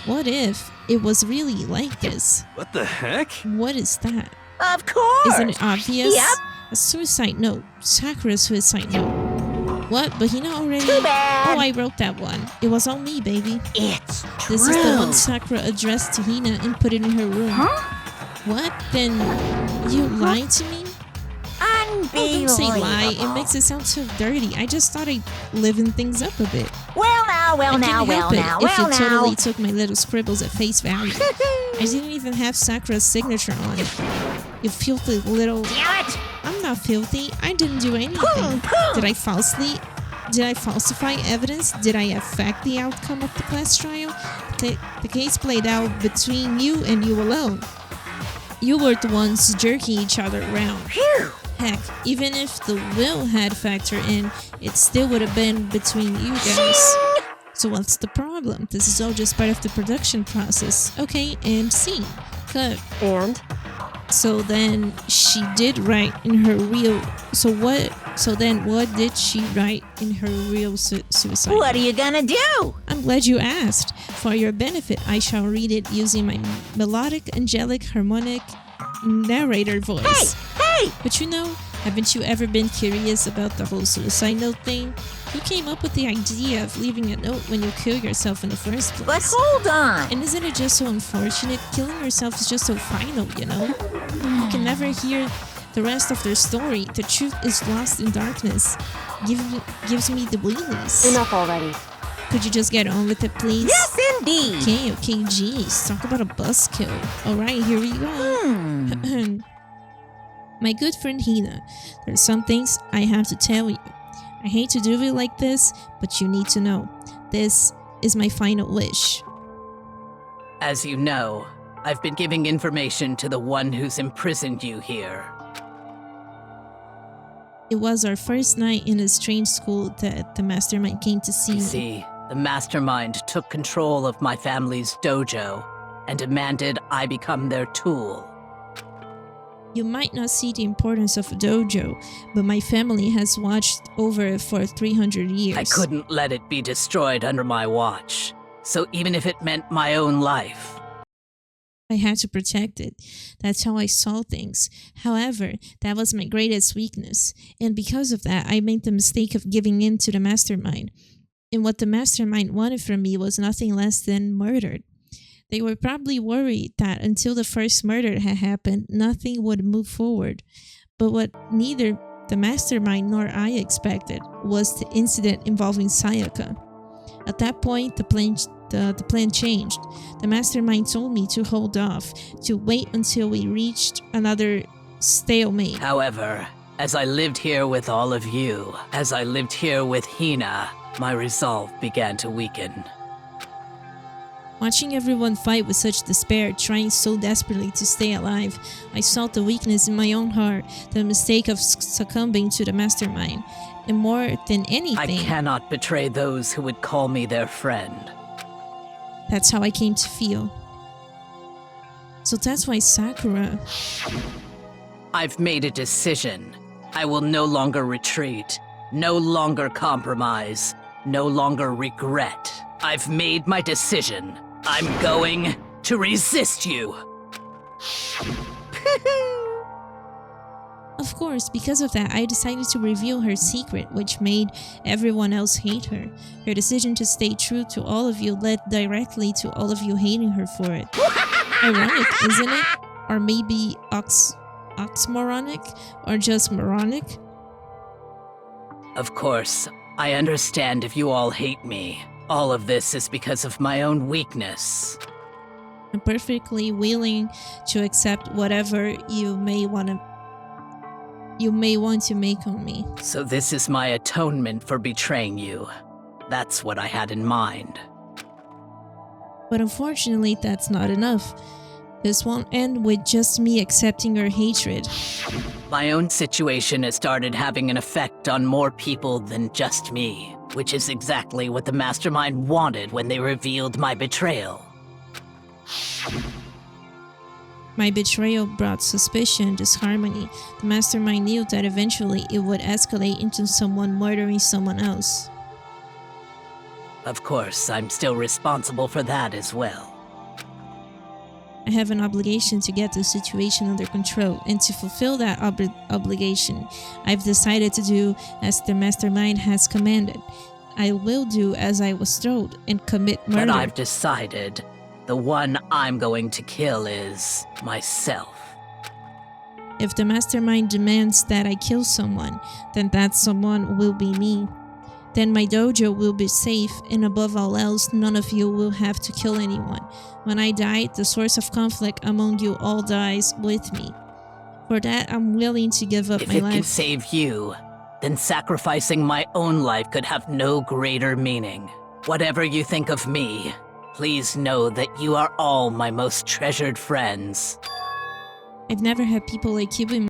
What if it was really like this? What the heck? What is that? Of course! Isn't it obvious? Yep. A suicide note. Sakura's suicide note. What? But Hina already... Too bad. Oh, I wrote that one. It was all me, baby. It's true. This is the one Sakura addressed to Hina and put it in her room. Huh? What? Then you lied to me? Oh, don't say lie. It makes it sound so dirty. I just thought I'd liven things up a bit. Well now. If you totally took my little scribbles at face value. I didn't even have Sakura's signature on it. You filthy little... Damn it! I'm not filthy. I didn't do anything. Did I falsify evidence? Did I affect the outcome of the class trial? The case played out between you and you alone. You were the ones jerking each other around. Phew! Heck, even if the will had factored in, it still would have been between you guys. So what's the problem? This is all just part of the production process. Okay, and scene. Cut. And? So then she did write in her real... So then what did she write in her real suicide? What are you gonna do? I'm glad you asked. For your benefit, I shall read it using my melodic, angelic, harmonic narrator voice. Hey! But you know, haven't you ever been curious about the whole suicide note thing? Who came up with the idea of leaving a note when you kill yourself in the first place? But hold on! And isn't it just so unfortunate? Killing yourself is just so final, you know? You can never hear the rest of their story. The truth is lost in darkness. Gives me the willies. Enough already. Could you just get on with it, please? Yes, indeed! Okay, geez. Talk about a buzzkill. Alright, here we go. My good friend Hina, there's some things I have to tell you. I hate to do it like this, but you need to know. This is my final wish. As you know, I've been giving information to the one who's imprisoned you here. It was our first night in a strange school that the mastermind came to see You me. see, the mastermind took control of my family's dojo and demanded I become their tool. You might not see the importance of a dojo, but my family has watched over it for 300 years. I couldn't let it be destroyed under my watch, so even if it meant my own life, I had to protect it. That's how I saw things. However, that was my greatest weakness, and because of that, I made the mistake of giving in to the mastermind. And what the mastermind wanted from me was nothing less than murder. They were probably worried that until the first murder had happened, nothing would move forward. But what neither the mastermind nor I expected was the incident involving Sayaka. At that point, the plan changed. The mastermind told me to hold off, to wait until we reached another stalemate. However, as I lived here with all of you, as I lived here with Hina, my resolve began to weaken. Watching everyone fight with such despair, trying so desperately to stay alive, I saw the weakness in my own heart, the mistake of succumbing to the mastermind. And more than anything, I cannot betray those who would call me their friend. That's how I came to feel. So that's why Sakura... I've made a decision. I will no longer retreat, no longer compromise, no longer regret. I've made my decision. I'm going to resist you. Of course, because of that, I decided to reveal her secret, which made everyone else hate her. Her decision to stay true to all of you led directly to all of you hating her for it. Ironic, isn't it? Or maybe oxymoronic? Or just moronic? Of course, I understand if you all hate me. All of this is because of my own weakness. I'm perfectly willing to accept whatever you may want to make on me. So this is my atonement for betraying you. That's what I had in mind. But unfortunately, that's not enough. This won't end with just me accepting your hatred. My own situation has started having an effect on more people than just me, which is exactly what the Mastermind wanted when they revealed my betrayal. My betrayal brought suspicion, disharmony. The Mastermind knew that eventually it would escalate into someone murdering someone else. Of course, I'm still responsible for that as well. I have an obligation to get the situation under control, and to fulfill that obligation, I've decided to do as the Mastermind has commanded. I will do as I was told and commit murder. But I've decided the one I'm going to kill is myself. If the Mastermind demands that I kill someone, then that someone will be me. Then my dojo will be safe, and above all else, none of you will have to kill anyone. When I die, the source of conflict among you all dies with me. For that, I'm willing to give up my life. If it can save you, then sacrificing my own life could have no greater meaning. Whatever you think of me, please know that you are all my most treasured friends. I've never had people like you in